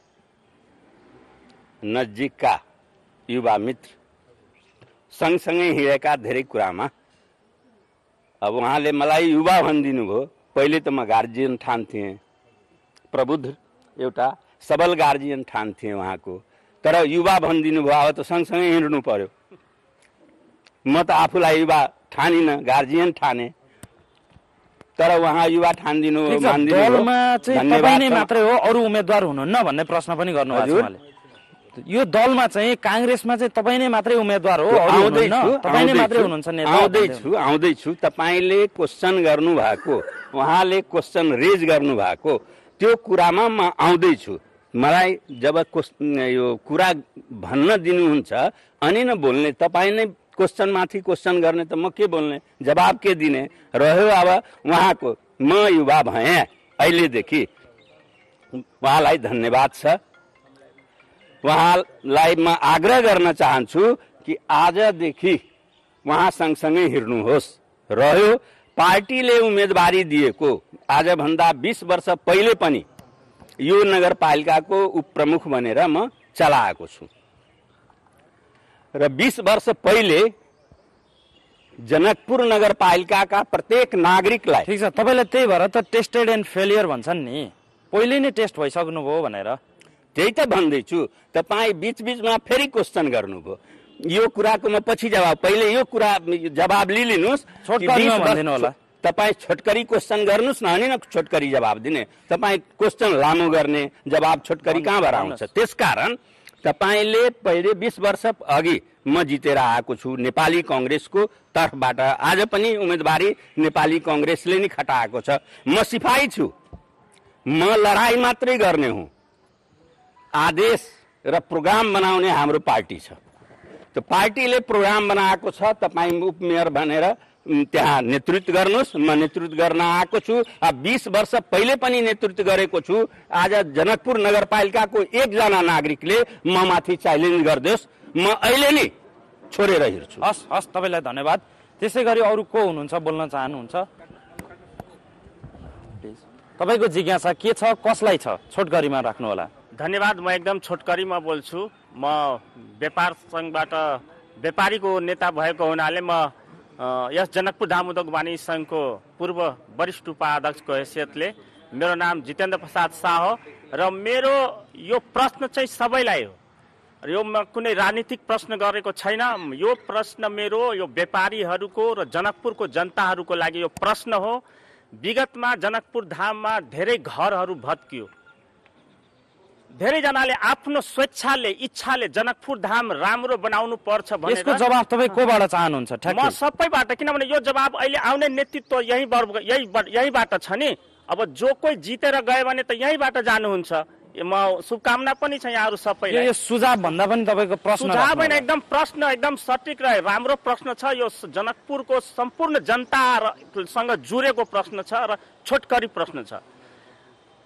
नजिकका युवा मित्र, सँगसँगै हिँडेका धेरै कुरामा अब उहाँले मलाई युवा भनिदिनु भयो। पहिले त म गार्जियन ठान्थेँ, प्रबुद्ध एउटा सबल गार्जियन ठान्थेँ उहाँको, तर युवा भनिदिनु भयो। अब त सँगसँगै हिँड्नु पर्यो। म त आफूलाई युवा ठानिनँ, गार्जियन ठाने, तर उहाँ युवा ठानिदिनु दलमा चाहिँ तपाईँ नै मात्रै हो, अरू उम्मेदवार हुनुहुन्न भन्ने प्रश्न पनि गर्नुभएको छ उहाँले। यो दलमा चाहिँ काङ्ग्रेसमा चाहिँ तपाईँ नै मात्रै उम्मेदवार हो, तपाईँ नै मात्रै हुनुहुन्छ नेता? आउँदैछु। तपाईँले क्वेसन गर्नु भएको, उहाँले क्वेसन रेज गर्नु भएको त्यो कुरामा म आउँदैछु। मलाई जब यो कुरा भन्न दिनुहुन्छ अनि न बोल्ने, तपाईँ नै क्वेसन माथि क्वेसन गर्ने त म के बोल्ने, जवाब के दिने रह्यो। अब उहाँको म युवा भएँ अहिलेदेखि, उहाँलाई धन्यवाद छ। उहाँलाई म आग्रह गर्न चाहन्छु कि आजदेखि उहाँ सँगसँगै हिँड्नुहोस्। रह्यो पार्टीले उम्मेदवारी दिएको, आजभन्दा 20 वर्ष पहिले पनि यो नगरपालिकाको उपप्रमुख भनेर म चलाएको छु र 20 वर्ष पहिले जनकपुर नगरपालिकाका प्रत्येक नागरिकलाई। ठिक छ, तपाईँलाई त्यही भएर त टेस्टेड एन्ड फेलियर भन्छन् नि, पहिले नै टेस्ट भइसक्नुभयो भनेर। त्यही त भन्दैछु। तपाईँ बिचबिचमा फेरि क्वेसन गर्नुभयो, यो कुराको म पछि जवाब, पहिले यो कुरा जवाब लिनुहोस्। तपाईँ छोटकरी क्वेसन गर्नुहोस् न, अनि न छोटकरी जवाब दिने। तपाईँ क्वेसन लामो गर्ने, जवाब छोटकरी कहाँबाट आउँछ? त्यसकारण तपाईँले पहिले 20 वर्ष अघि म जितेर आएको छु नेपाली कांग्रेसको तर्फबाट, आज पनि उम्मेदवारी नेपाली कांग्रेसले नै खटाएको छ। म सिपाही छु, म लडाई मात्रै गर्ने हुँ। आदेश र प्रोग्राम बनाउने हाम्रो पार्टी छ। त्यो पार्टीले प्रोग्राम बनाएको छ, तपाईँ उपमेयर भनेर त्यहाँ नेतृत्व गर्नुहोस्। म नेतृत्व गर्न आएको छु, 20 वर्ष पहिले पनि नेतृत्व गरेको छु। आज जनकपुर नगरपालिकाको एकजना नागरिकले म माथि च्यालेन्ज गरिदियोस्, म अहिले नै छोडेर हिँड्छु। हस्, तपाईँलाई धन्यवाद। त्यसै गरी अरू को हुनुहुन्छ, बोल्न चाहनुहुन्छ? तपाईँको जिज्ञासा के छ, कसलाई छ, छोटकरीमा राख्नु होला। धन्यवाद। म एकदम छोटकरीमा बोल्छु। म व्यापार सङ्घबाट व्यापारीको नेता भएको हुनाले म यस जनकपुर धाम उद्योग वाणिज्य सङ्घको पूर्व वरिष्ठ उपाध्यक्षको हैसियतले मेरो नाम जितेन्द्र प्रसाद शाह हो र मेरो यो प्रश्न चाहिँ सबैलाई हो। यो म कुनै राजनीतिक प्रश्न गरेको छैन। यो प्रश्न मेरो यो व्यापारीहरूको र जनकपुरको जनताहरूको लागि यो प्रश्न हो। विगतमा जनकपुर धाममा धेरै घरहरू भत्कियो। धेरैजनाले आफ्नो स्वेच्छाले इच्छाले जनकपुर धाम राम्रो बनाउनु पर्छ भनेर। यसको जवाब तपाईँ कोबाट चाहनुहुन्छ? म सबैबाट, किनभने यो जवाब अहिले आउने नेतृत्व यहीबाट छ नि। अब जो कोही जितेर गयो भने त यहीबाट जानुहुन्छ। म शुभकामना पनि छ यहाँहरू सबैलाई। यो सुझाव भन्दा पनि तपाईँको प्रश्न सुझाव होइन, एकदम प्रश्न, एकदम सटिक र राम्रो प्रश्न छ। यो जनकपुरको सम्पूर्ण जनतासँग जुरेको प्रश्न छ र छोटकरी प्रश्न छ।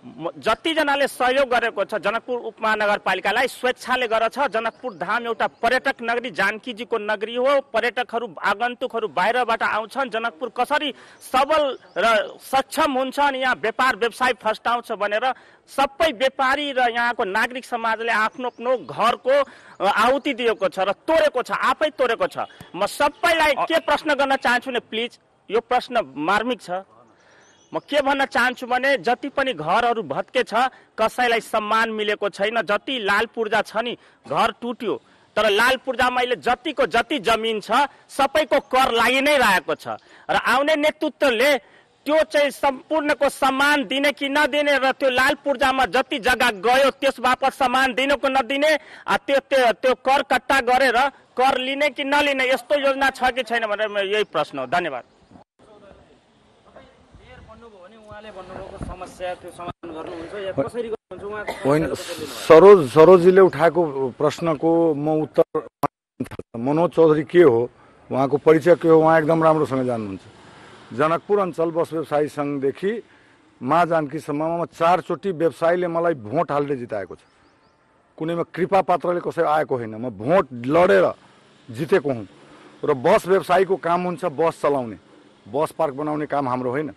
जतिजनाले सहयोग गरेको छ जनकपुर उपमहानगरपालिकालाई, स्वेच्छाले गरेछ। जनकपुर धाम एउटा पर्यटक नगरी, जानकीजीको नगरी हो। पर्यटकहरू आगन्तुकहरू बाहिरबाट आउँछन्। जनकपुर कसरी सबल र सक्षम हुन्छ अनि यहाँ व्यापार व्यवसाय फस्टाउँछ भनेर सबै व्यापारी र यहाँको नागरिक समाजले आफ्नो आफ्नो घरको आहुति दिएको छ र तोडेको छ, आफै तोडेको छ। म सबैलाई के प्रश्न गर्न चाहन्छु नि, प्लिज, यो प्रश्न मार्मिक छ। म के भन्न चाहन्छु भने जति पनि घरहरू भत्के छ कसैलाई सम्मान मिलेको छैन। जति लाल पूर्जा छ नि घर टुट्यो, तर लाल पूर्जामा अहिले जतिको जति जमिन छ सबैको कर लागि नै रहेको छ र आउने नेतृत्वले त्यो चाहिँ सम्पूर्णको सम्मान दिने कि नदिने र त्यो लाल पूर्जामा जति जग्गा गयो त्यस बापत सम्मान दिने कि नदिने, त्यो कर कट्टा गरेर कर लिने कि नलिने यस्तो योजना छ कि छैन भनेर यही प्रश्न हो। धन्यवाद। सरोजजीले उठाएको प्रश्नको म उत्तर, मनोज चौधरी के हो, उहाँको परिचय के हो, उहाँ एकदम राम्रोसँग जान्नुहुन्छ। जनकपुर अञ्चल बस व्यवसायी सङ्घदेखि माँ जानकीसम्ममा 4 चोटि व्यवसायीले मलाई भोट हालेर जिताएको छ। कुनैमा कृपा पात्रले कसै आएको होइन, म भोट लडेर जितेको हुँ। र बस व्यवसायीको काम हुन्छ बस चलाउने, बस पार्क बनाउने काम हाम्रो होइन,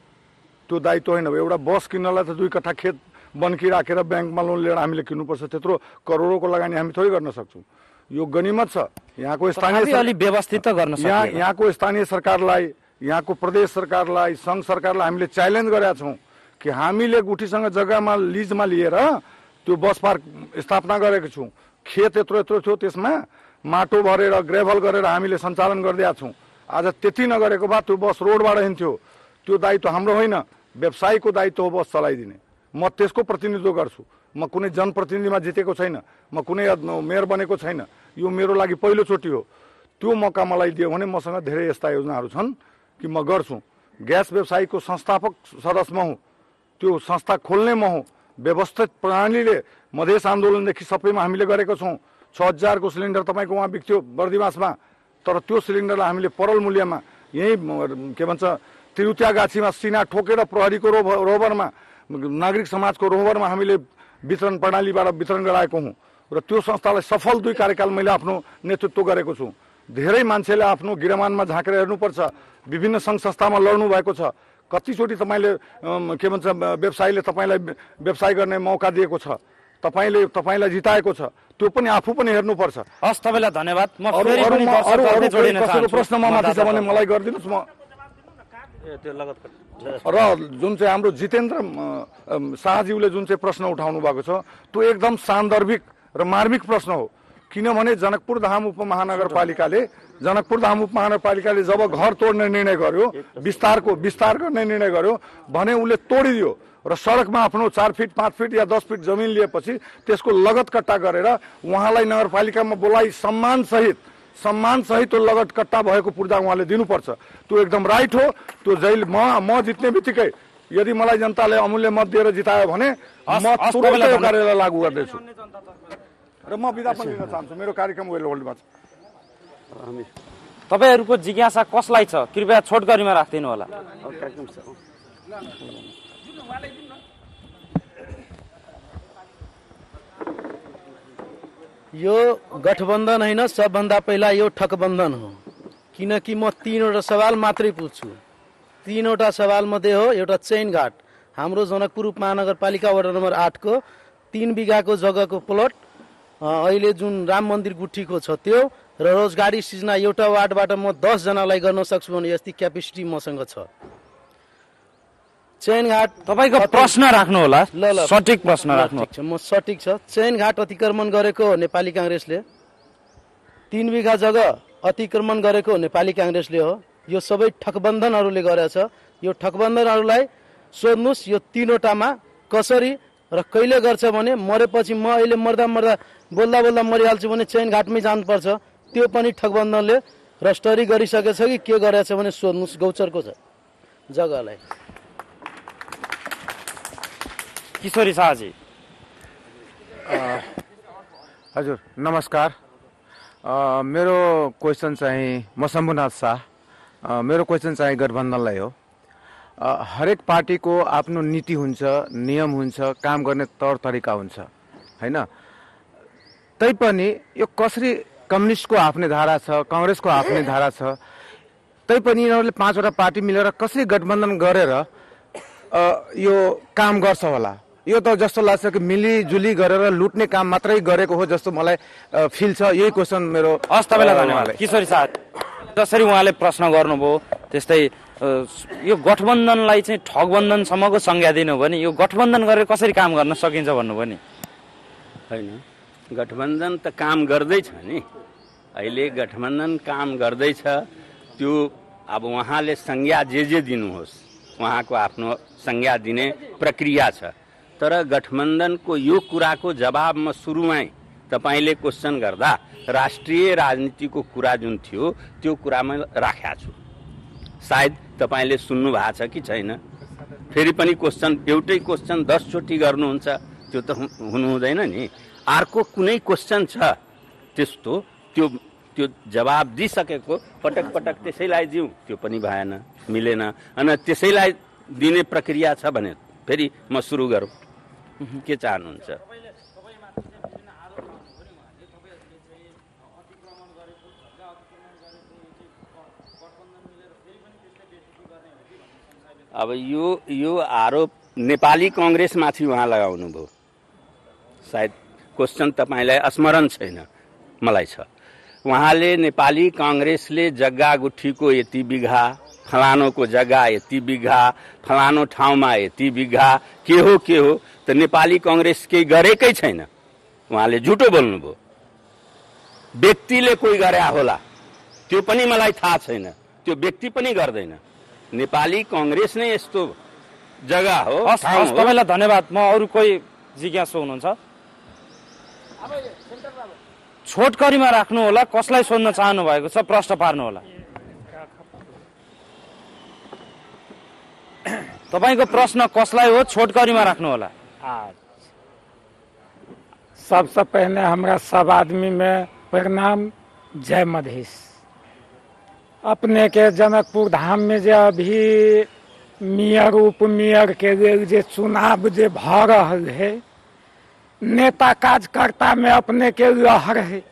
त्यो दायित्व होइन। एउटा बस किन्नलाई त 2 कट्ठा खेत बनकी राखेर ब्याङ्कमा लोन लिएर हामीले किन्नुपर्छ, त्यत्रो करोडौँको लगानी हामी थोरै गर्न सक्छौँ। यो गनिमत छ। यहाँको स्थानीय व्यवस्थित गर्न यहाँको स्थानीय सरकारलाई, यहाँको प्रदेश सरकारलाई, सङ्घ सरकारलाई हामीले च्यालेन्ज गरेका छौँ कि हामीले गुठीसँग जग्गामा लिजमा लिएर त्यो बस पार्क स्थापना गरेको छौँ। खेत यत्रो थियो, त्यसमा माटो भरेर ग्रेभल गरेर हामीले सञ्चालन गरिदिएका छौँ। आज त्यति नगरेको भए त्यो बस रोडबाट हिँड्थ्यो। त्यो दायित्व हाम्रो होइन, व्यवसायीको दायित्व हो बस चलाइदिने। म त्यसको प्रतिनिधित्व गर्छु। म कुनै जनप्रतिनिधिमा जितेको छैन, म कुनै मेयर बनेको छैन। यो मेरो लागि पहिलोचोटि हो। त्यो मौका मलाई दियो भने मसँग धेरै यस्ता योजनाहरू छन् कि म गर्छु। ग्यास व्यवसायीको संस्थापक सदस्य म हुँ, त्यो संस्था खोल्ने म हुँ। व्यवस्थित प्रणालीले मधेस आन्दोलनदेखि सबैमा हामीले गरेको छौँ। 6000 को सिलिन्डर तपाईँको उहाँ बिक्थ्यो बर्दिवासमा, तर त्यो सिलिन्डरलाई हामीले परल मूल्यमा यहीँ के भन्छ तिरुत्यागाछीमा सिना ठोकेर प्रहरीको रोभरमा, नागरिक समाजको रोभरमा हामीले वितरण प्रणालीबाट वितरण गराएको हुँ। र त्यो संस्थालाई सफल 2 कार्यकाल मैले आफ्नो नेतृत्व गरेको छु। धेरै मान्छेले आफ्नो गिरमानमा झाँकेर हेर्नुपर्छ। विभिन्न सङ्घ संस्थामा लड्नु भएको छ। कतिचोटि तपाईँले के भन्छ व्यवसायीले तपाईँलाई व्यवसाय गर्ने मौका दिएको छ, तपाईँलाई जिताएको छ, त्यो पनि आफू पनि हेर्नुपर्छ। हस्, तपाईँलाई धन्यवाद। म कसैको प्रश्नमा माथि छ भने मलाई गरिदिनुहोस्। म र जुन चाहिँ हाम्रो जितेन्द्र शाहज्यूले जुन चाहिँ प्रश्न उठाउनु भएको छ त्यो एकदम सान्दर्भिक र मार्मिक प्रश्न हो। किनभने जनकपुर धाम उपमहानगरपालिकाले जब घर तोड्ने निर्णय गर्यो, विस्तार गर्ने निर्णय गर्यो भने उसले तोडिदियो र सडकमा आफ्नो 4 फिट 5 फिट या 10 फिट जमिन लिएपछि त्यसको लगत कट्टा गरेर उहाँलाई नगरपालिकामा बोलाइ सम्मानसहित त्यो लगत कट्टा भएको पूर्जा उहाँले दिनुपर्छ। त्यो एकदम राइट हो। त्यो जहिले म जित्ने बित्तिकै यदि मलाई जनताले अमूल्य मत दिएर जितायो भने म तुरन्तै यो कार्यलाई लागू गर्दैछु र म बिदा पनि लिन चाहन्छु। मेरो कार्यक्रम वेल होल्डमा छ। तपाईँहरूको जिज्ञासा कसलाई छ कृपया छोटकरीमा राखिदिनु होला। यो गठबन्धन होइन, सबभन्दा पहिला यो ठगबन्धन हो। किनकि म 3वटा सवाल मात्रै पुग्छु। 3वटा सवाल मध्ये हो एउटा चैन घाट। हाम्रो जनकपुर उपमहानगरपालिका वडा नम्बर 8 को 3 बिघाको जग्गाको प्लट अहिले जुन राम मन्दिर गुठीको छ त्यो र रोजगारी सृजना एउटा वार्डबाट म 10 जनालाई गर्न सक्छु भने यस्तै क्यापेसिटी मसँग छ। चैन घाट तपाईको प्रश्न राख्नु होला। सठिक प्रश्न राख्नु। म सठिक छ। चैन घाट अतिक्रमण गरेको नेपाली कांग्रेसले, 3 बिघा जग्गा अतिक्रमण गरेको नेपाली कांग्रेसले हो। यो सबै ठगबन्धनहरूले गरेछ। यो ठगबन्धनहरूलाई सोध्नुस् यो 3वटामा कसरी र कहिले गर्छ भने मरेपछि म अहिले मर्दा बोल्दा मरिहाल्छु भने चैन घाटमै जानुपर्छ। त्यो पनि ठगबन्धनले रस्टरी गरिसकेछ कि के गरेछ भने सोध्नुस् गौचरको छ जग्गालाई। किशोरी शाहजी। हजुर नमस्कार। मेरो क्वेसन चाहिँ म शम्भुनाथ शाह। मेरो क्वेसन चाहिँ गठबन्धनलाई हो। हरेक पार्टीको आफ्नो नीति हुन्छ, नियम हुन्छ, काम गर्ने तौर तरिका हुन्छ हैन। तैपनि यो कसरी कम्युनिस्टको आफ्नै धारा छ, कांग्रेसको आफ्नै धारा छ, तैपनि यिनीहरूले 5वटा पार्टी मिलेर कसरी गठबन्धन गरेर यो काम गर्छ होला। यो त जस्तो लाग्छ कि मिलिजुली गरेर लुट्ने काम मात्रै गरेको हो जस्तो मलाई फिल छ। यही क्वेसन मेरो। हस्, तपाईँलाई धन्यवाद। किशोरी शाह, जसरी उहाँले प्रश्न गर्नुभयो त्यस्तै यो गठबन्धनलाई चाहिँ ठगबन्धनसम्मको संज्ञा दिनु भने यो गठबन्धन गरेर कसरी काम गर्न सकिन्छ भन्नुभयो नि? होइन, गठबन्धन त काम गर्दैछ नि, अहिले गठबन्धन काम गर्दैछ। त्यो अब उहाँले संज्ञा जे दिनुहोस्, उहाँको आफ्नो संज्ञा दिने प्रक्रिया छ। तर गठबन्धनको यो कुराको जवाब म सुरुमै तपाईँले क्वेसन गर्दा राष्ट्रिय राजनीतिको कुरा जुन थियो त्यो कुरामा राखेको छु। सायद तपाईँले सुन्नु भएको छ कि छैन, फेरि पनि क्वेसन एउटै क्वेसन 10 चोटि गर्नुहुन्छ, त्यो त हुनु हुँदैन नि। अर्को कुनै क्वेसन छ त्यस्तो त्यो जवाब दिइसकेको पटक पटक त्यसैलाई दिउँ, त्यो पनि भएन, मिलेन। अनि त्यसैलाई दिने प्रक्रिया छ भने फेरि म सुरु गरौँ, के चाहनुहुन्छ? अब यो आरोप नेपाली कांग्रेसमाथि उहाँ लगाउनु भयो। सायद क्वेसन तपाईँलाई स्मरण छैन, मलाई छ। उहाँले नेपाली कांग्रेसले जग्गा गुठीको यति बिघा, फलानोको जग्गा यति बिघा, फलानो ठाउँमा यति बिघा, के हो त नेपाली कांग्रेस केही गरेकै छैन। उहाँले झुटो बोल्नुभयो। व्यक्तिले कोही गरे होला त्यो पनि मलाई थाहा छैन, त्यो व्यक्ति पनि गर्दैन। नेपाली कांग्रेस नै यस्तो जग्गा हो। तपाईलाई धन्यवाद। म अरू कोही जिज्ञासु हुनुहुन्छ? छोटकरीमा राख्नु होला, कसलाई सोध्न चाहनु भएको छ प्रश्न पार्नु होला। तपाईको प्रश्न कसलाई हो, छोटकरीमा राख्नु होला। सबसे पहले हमरा सब आदमी में प्रणाम, जय मधेश। अपने के जनकपुर धाम में जो अभी मेयर उपमेयर के लेल जे चुनाव जे भ रहल है, नेता कार्यकर्ता में अपने के लहर है,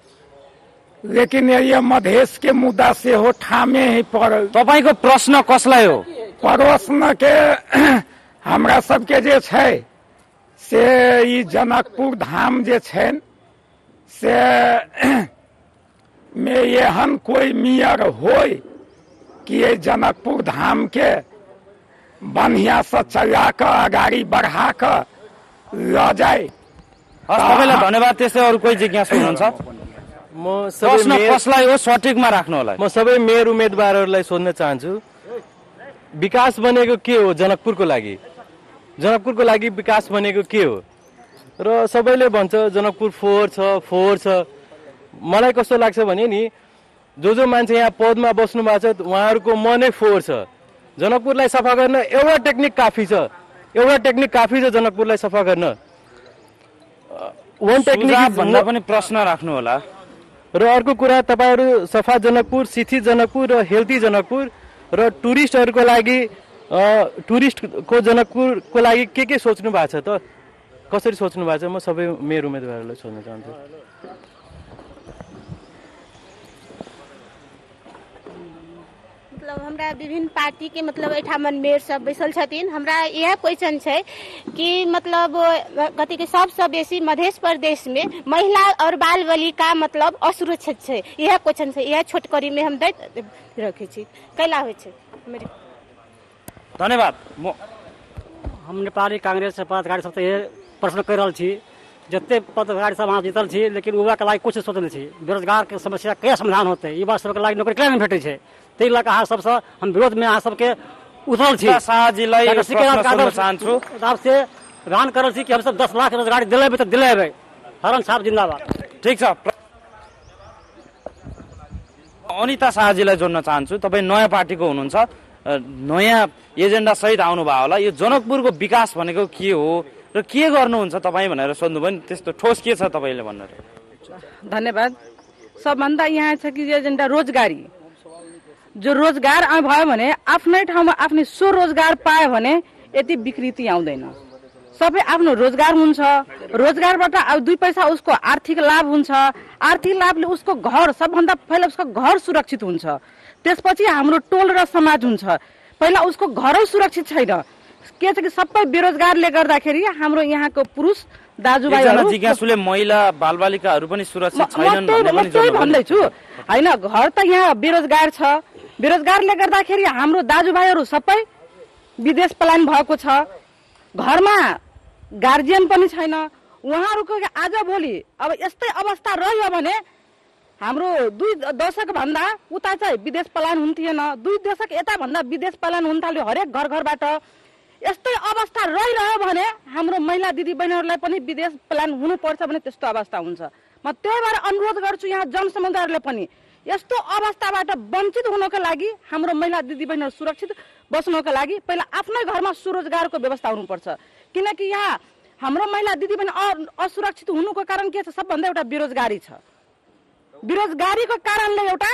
लेकिन ये मधेश के मुद्दा से हो ठामे ही पड़ल। तपाईको प्रश्न कसलाई हो? प्रश्न के हमरा सबके जे छै से ई जनकपुर धाम जे छै से में एहन कोई मेयर होय कि ये जनकपुर धाम के बढ़िया से चला कर अगाडि बढ़ा कर ल जाए। तपाईलाई धन्यवाद। त्यस्तै अरू कोही जिज्ञासु हुनुहुन्छ? प्रश्न कसलाई हो, सठिकमा राख्नु होला। म सबै मेयर उम्मेदवारहरूलाई सोध्न चाहन्छु, विकास भनेको के हो? जनकपुरको लागि, जनकपुरको लागि विकास भनेको के हो? र सबैले भन्छ जनकपुर फोहोर छ। मलाई कस्तो लाग्छ भने नि, जो मान्छे यहाँ पदमा बस्नु भएको छ उहाँहरूको मनै फोहोर छ। जनकपुरलाई सफा गर्न एउटा टेक्निक काफी छ, जनकपुरलाई सफा गर्न। वन टेक्निक भन्दा पनि प्रश्न राख्नु होला। र अर्को कुरा, तपाईहरु सफा जनकपुर, शिक्षित जनकपुर र हेल्दी जनकपुर र टुरिस्टहरुको लागि टुरिस्टको जनकपुरको लागि के सोच्नु भएको छ त? कसरी सोच्नु भएको छ? म सबै मेयर उम्मेदवारहरूलाई सोध्न चाहन्छु। मतलब हमरा विभिन्न पार्टी के मतलब एठामन मेयर सब बैसल छथिन। हमरा यह क्वेश्चन छै कि मतलब कथी के सबसे बेसी मध्य प्रदेश में महिला और बाल बालिका मतलब असुरक्षित छै। यह क्वेश्चन छै, यह छोटकरी में हम दैत रखे छी। कैला होय छै? धन्यवाद। हम नेपाली कांग्रेस पदाधिकारी सब ये प्रश्न कर रहल छी, जते पदाधिकारी सब वहाँ जीतल छी, लेकिन युवा के लागि कुछ सोचल छी। बेरोजगार के समस्या के समाधान होते, युवा सब के लागि नौकरी किया नहीं भेटे छै? तै लऽ कऽ अहाँ सबसँ हम विरोध में अहाँ सबके उठल छी। शाहजीलाई चाहन्छु से गान करल छी कि हम सब 10 लाख रोजगार दिलेबै त दिलेबै। हरण साहब जिंदाबाद। ठीक छ। अनिता शाहजीलाई जोड्न चाहन्छु। तपाईँ नयाँ पार्टीको हुनुहुन्छ, नयाँ एजेन्डा सहित आउनु भयो होला। यो जनकपुरको विकास भनेको के हो र के गर्नुहुन्छ तपाईँ भनेर सोध्नुभयो नि, त्यस्तो ठोस के छ तपाईँले भन्नु? धन्यवाद। सबभन्दा यहाँ छ कि एजेन्डा रोजगारी। जो रोजगार भयो भने आफ्नै ठाउँमा आफ्नै स्वरोजगार पायो भने यति विकृति आउँदैन। सबै आफ्नो रोजगार हुन्छ, रोजगारबाट अब 2 पैसा उसको आर्थिक लाभ हुन्छ, आर्थिक लाभले उसको घर सबभन्दा पहिला उसको घर सुरक्षित हुन्छ, त्यसपछि हाम्रो टोल र समाज हुन्छ। पहिला उसको घरै सुरक्षित छैन। के छ कि सबै बेरोजगारले गर्दाखेरि हाम्रो यहाँको पुरुष दाजुभाइहरु जिज्ञासुले महिला बालबालिकाहरू पनि सुरक्षित छैनन् भन्दै छु। हैन, घर त यहाँ बेरोजगार छ, बेरोजगारले गर्दाखेरि हाम्रो दाजुभाइहरू सबै विदेश पलायन भएको छ। घरमा गार्जियन पनि छैन। उहाँहरूको आज भोलि अब यस्तै अवस्था रह्यो भने हाम्रो 2 दशक भन्दा उता चाहिँ विदेश पलायन हुन्थेन। 2 दशक यता भन्दा विदेश पलायन हुन थाल्यो हरेक घर घरबाट। यस्तै अवस्था रहिरह्यो भने हाम्रो महिला दिदी बहिनीहरूलाई पनि विदेश पलायन हुनुपर्छ भने त्यस्तो अवस्था हुन्छ। म त्यही भएर अनुरोध गर्छु यहाँ जनसमुदायहरूले पनि यस्तो अवस्थाबाट वञ्चित हुनको लागि हाम्रो महिला दिदी बहिनीहरू सुरक्षित बस्नको लागि पहिला आफ्नै घरमा स्वरोजगारको व्यवस्था हुनुपर्छ। किनकि यहाँ हाम्रो महिला दिदी बहिनी असुरक्षित हुनुको कारण के छ? सबभन्दा एउटा बेरोजगारी छ। बेरोजगारीको कारणले एउटा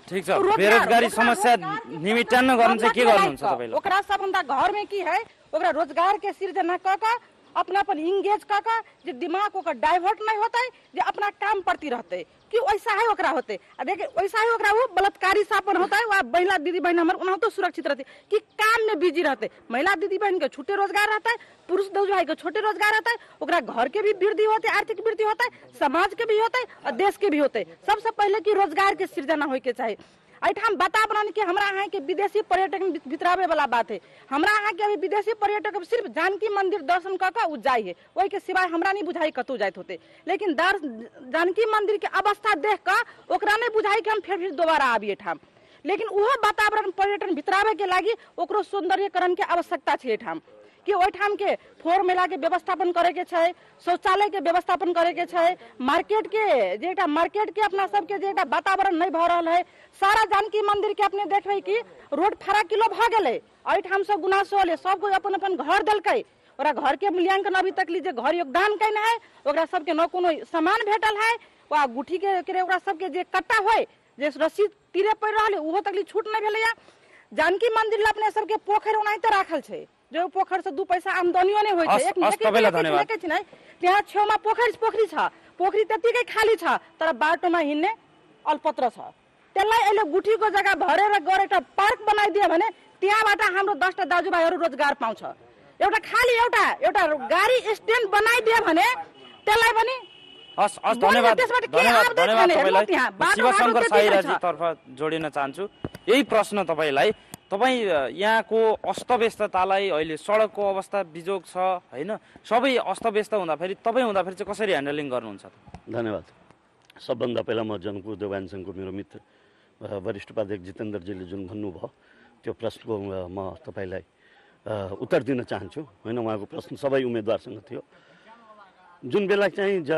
ठीक छ, बेरोजगारी समस्या निमिटान्न गर्न चाहिँ के गर्नुहुन्छ तपाईले? ओकरा सबभन्दा घरमै की है ओकरा रोजगार के सृजना क अपना अपन इंगेज क जे दिमाग ओकर डाइवर्ट नहीं होता है, जे अपना काम प्रति रहते कि वैसा है ओकरा होते। देखिए वैसा है ओकरा वो बलात्कारी सापन होता है। वह महिला दीदी बहन हमारे उन्हें तो सुरक्षित रहते कि काम में बिजी रहते। महिला दीदी बहन के छोटे रोजगार रहता है, पुरुष दाजुभाई के छोटे रोजगार रहता है। ओकरा घर के भी वृद्धि होते, आर्थिक वृद्धि होता है, समाज के भी होते और देश के भी होते। सबसे पहले की रोजगार के सृजना होय के चाहिए। ऐठाम वातावरण के हमरा यहाँ के विदेशी पर्यटक भित्रावे वाला बात है। हमरा यहाँ के अभी विदेशी पर्यटक सिर्फ जानकी मंदिर दर्शन करके उ जाए है, वही के सिवाय हमरा नहीं बुझाई कतौ जात होते। लेकिन जानकी मंदिर के अवस्था देख कर ओकरा नहीं बुझाई कि हम फिर दोबारा आबी ठाम। लेकिन वह वातावरण पर्यटन भित्रावे के लागी ओकरो सौंदर्यकरण के आवश्यकता है ठाम कि ओठाम के फोर मेला के व्यवस्थापन करे के छै, शौचालय के व्यवस्थापन करे के छै, मार्केट के जेटा मार्केट के अपना सबके जेटा वातावरण नहीं भ रहल है। सारा जानकी मंदिर के अपने देखबै कि रोड फरा किलो भ गेलै, एठाम सब गुनासो होले, सब कोई अपन अपन घर देलकै। ओकरा घर के मूल्यांकन अभी तक लीजिए घर योगदान कैने है, ओकरा सबके न कोनो सामान भेटल है। वा गुठी के ओकरा सबके जे कट्टा होय जे रसीद तीरे पड़ रहल है उहो तक छूट नहीं भेलै। जानकी मंदिर अपने सबके पोखर ओनाहिते राखल छै, जो पोखर से 2 पैसा आमदनियो नहीं होय छै। त्यहाँ छेउमा पोखरी छ, पोखरी त्यतिकै खाली छ, तर बाटोमा हिँड्ने अल्पत्र छ। त्यसलाई अहिले गुठीको जग्गा भरेर गएर एउटा पार्क बनाइदियो भने त्यहाँबाट हाम्रो 10टा दाजुभाइहरू रोजगार पाउँछ। एउटा खाली एउटा गाडी स्ट्यान्ड बनाइदियो भने त्यसलाई पनि धन्यवाद तपाईलाई। शिवशंकर साईराजी तर्फ जोडिन चाहन्छु यही प्रश्न तपाईलाई। तपाई यहाँको अस्तव्यस्ततालाई अहिले सडकको अवस्था बिजोग छ हैन, सबै अस्तव्यस्त हुँदाखेरि तपाई हुँदाखेरि चाहिँ कसरी ह्यान्डलिङ गर्नुहुन्छ? धन्यवाद। सबभन्दा पहिला म जनकपुर देवान संघको मेरो मित्र वरिष्ठ उपाध्यक्ष जितेन्द्रजीले जुन भन्नुभयो त्यो प्रश्नको म तपाईलाई उत्तर दिन चाहन्छु हैन। उहाँको प्रश्न सबै उम्मेदवारसँग थियो। जुन बेला चाहिँ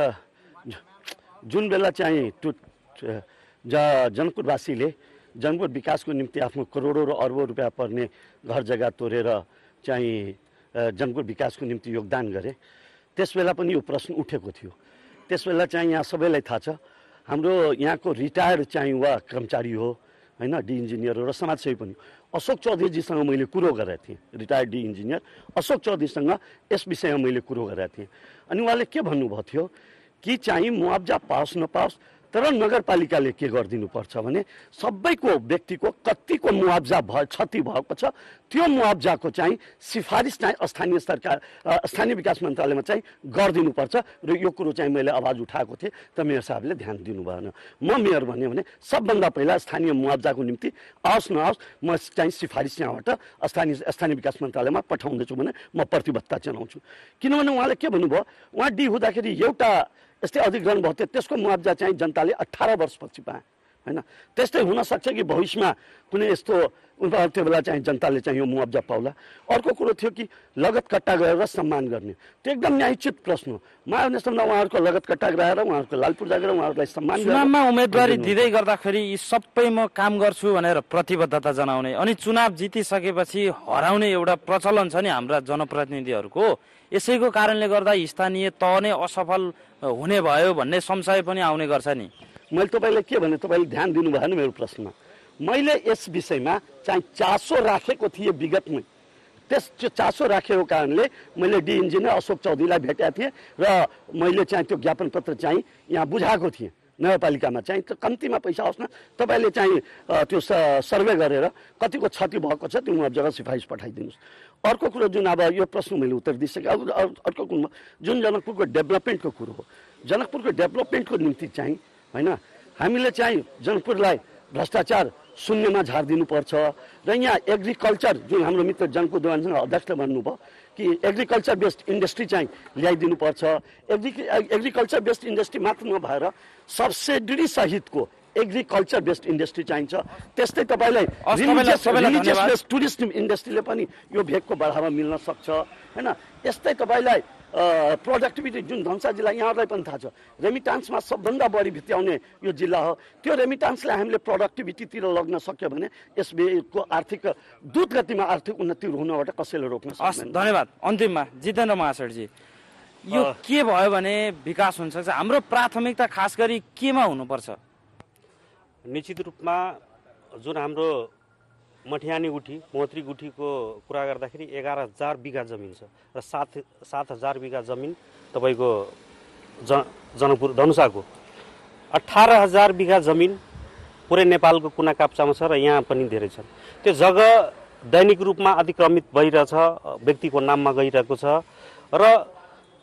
जनकपुरवासीले जनकपुर विकासको निम्ति आफ्नो करोडौं र अरबौं रुपियाँ पर्ने घर जग्गा तोडेर चाहिँ जनकपुर विकासको निम्ति योगदान गरे, त्यसबेला पनि यो प्रश्न उठेको थियो। त्यसबेला चाहिँ यहाँ सबैलाई थाहा छ हाम्रो यहाँको रिटायर्ड चाहिँ वा कर्मचारी हो हैन, डी इन्जिनियर हो र समाजसेवी पनि अशोक चौधरीजीसँग मैले कुरो गरेको थिएँ। रिटायर्ड डी इन्जिनियर अशोक चौधरीसँग यस विषयमा मैले कुरो गरेको थिएँ। अनि उहाँले के भन्नुभएको थियो कि चाहिँ मुआवजा पाओस् नपाओस् तर नगरपालिकाले के गरिदिनुपर्छ भने सबैको व्यक्तिको कतिको मुआवजा क्षति भएको छ त्यो मुआवजाको चाहिँ सिफारिस चाहिँ स्थानीय विकास मन्त्रालयमा चाहिँ गरिदिनुपर्छ र यो कुरो चाहिँ मैले आवाज उठाएको थिएँ त मेयर साहबले ध्यान दिनु भएन। म मेयर भन्यो भने सबभन्दा पहिला स्थानीय मुआवजाको निम्ति आओस् नआओस् म चाहिँ सिफारिस यहाँबाट स्थानीय विकास मन्त्रालयमा पठाउँदैछु भने म प्रतिबद्धता जनाउँछु। किनभने उहाँले के भन्नुभयो, उहाँ डी हुँदाखेरि एउटा यस्तै अधिग्रहण भयो त्यसको मुआवजा चाहिँ जनताले 18 वर्षपछि पाए हैन। त्यस्तै हुन सक्छ कि भविष्यमा कुनै यस्तो त्यो बेला चाहिँ जनताले चाहिँ यो मुआवजा पाउला। अर्को कुरो थियो कि लगत कट्टा गरेर सम्मान गर्ने, त्यो एकदम न्यायोचित प्रश्न हो। महानेसम्म उहाँहरूको लगत कट्टा गराएर उहाँहरूको लाल पूर्जा गरेर उहाँहरूलाई सम्मान चुनावमा उम्मेदवारी दिँदै गर्दाखेरि यी सबै म काम गर्छु भनेर प्रतिबद्धता जनाउने अनि चुनाव जितिसकेपछि हराउने एउटा प्रचलन छ नि हाम्रा जनप्रतिनिधिहरूको। यसैको कारणले गर्दा स्थानीय तह नै असफल हुने भयो भन्ने संशय पनि आउने गर्छ नि। मैले तपाईँलाई के भने तपाईँले ध्यान दिनु भएन मेरो प्रश्नमा। मैले यस विषयमा चाहिँ चासो राखेको थिएँ विगतमै। त्यो चासो राखेको कारणले मैले डी इन्जिनियर अशोक चौधरीलाई भेटेको थिएँ र मैले चाहिँ त्यो ज्ञापन पत्र चाहिँ यहाँ बुझाएको थिएँ नगरपालिकामा चाहिँ कम्तीमा पैसा आओस् न तपाईँले चाहिँ त्यो सर्वे गरेर कतिको क्षति भएको छ त्यो मुआवजाको सिफारिस पठाइदिनुहोस्। अर्को कुरो जुन अब यो प्रश्न मैले उत्तर दिइसकेँ। अर्को कुरो जुन जनकपुरको डेभलपमेन्टको कुरो हो, जनकपुरको डेभलपमेन्टको निम्ति चाहिँ हैन हामीले चाहिँ जनकपुरलाई भ्रष्टाचार शून्यमा झारिदिनुपर्छ र यहाँ एग्रिकल्चर जुन हाम्रो मित्र जनको देवानसँग अध्यक्षले भन्नुभयो कि एग्रिकल्चर बेस्ड इन्डस्ट्री चाहिँ ल्याइदिनुपर्छ। एग्रिकल्चर बेस्ड इन्डस्ट्री मात्र नभएर सब्सिडी सहितको एग्रिकल्चर बेस्ड इन्डस्ट्री चाहिन्छ। त्यस्तै तपाईँलाई रिलिजियस टुरिस्ट इन्डस्ट्रीले पनि यो भेगको बढावा मिल्न सक्छ हैन। यस्तै तपाईँलाई प्रोडक्टिभिटी जुन धनसाजीलाई यहाँहरूलाई पनि थाहा छ रेमिटान्समा सबभन्दा बढी भित्याउने यो जिल्ला हो। त्यो रेमिटान्सलाई हामीले प्रोडक्टिभिटीतिर लग्न सक्यो भने यसको आर्थिक द्रुत गतिमा आर्थिक उन्नति हुनबाट कसैले रोक्न सक्दैन। धन्यवाद। अन्तिममा जितेन्द्र महाशयजी, यो के भयो भने विकास हुन सक्छ? हाम्रो प्राथमिकता खास गरी केमा हुनुपर्छ? निश्चित रूपमा जुन हाम्रो मठियानी गुठी मोहत्री गुठीको कुरा गर्दाखेरि 11,000 बिघा जमिन छ र 7,000 बिघा जमिन तपाईँको जनकपुर धनुषाको 18,000 बिघा जमिन पुरै नेपालको कुना काप्चामा छ र यहाँ पनि धेरै छन्। त्यो जग्गा दैनिक रूपमा अतिक्रमित भइरहेछ, व्यक्तिको नाममा गइरहेको छ र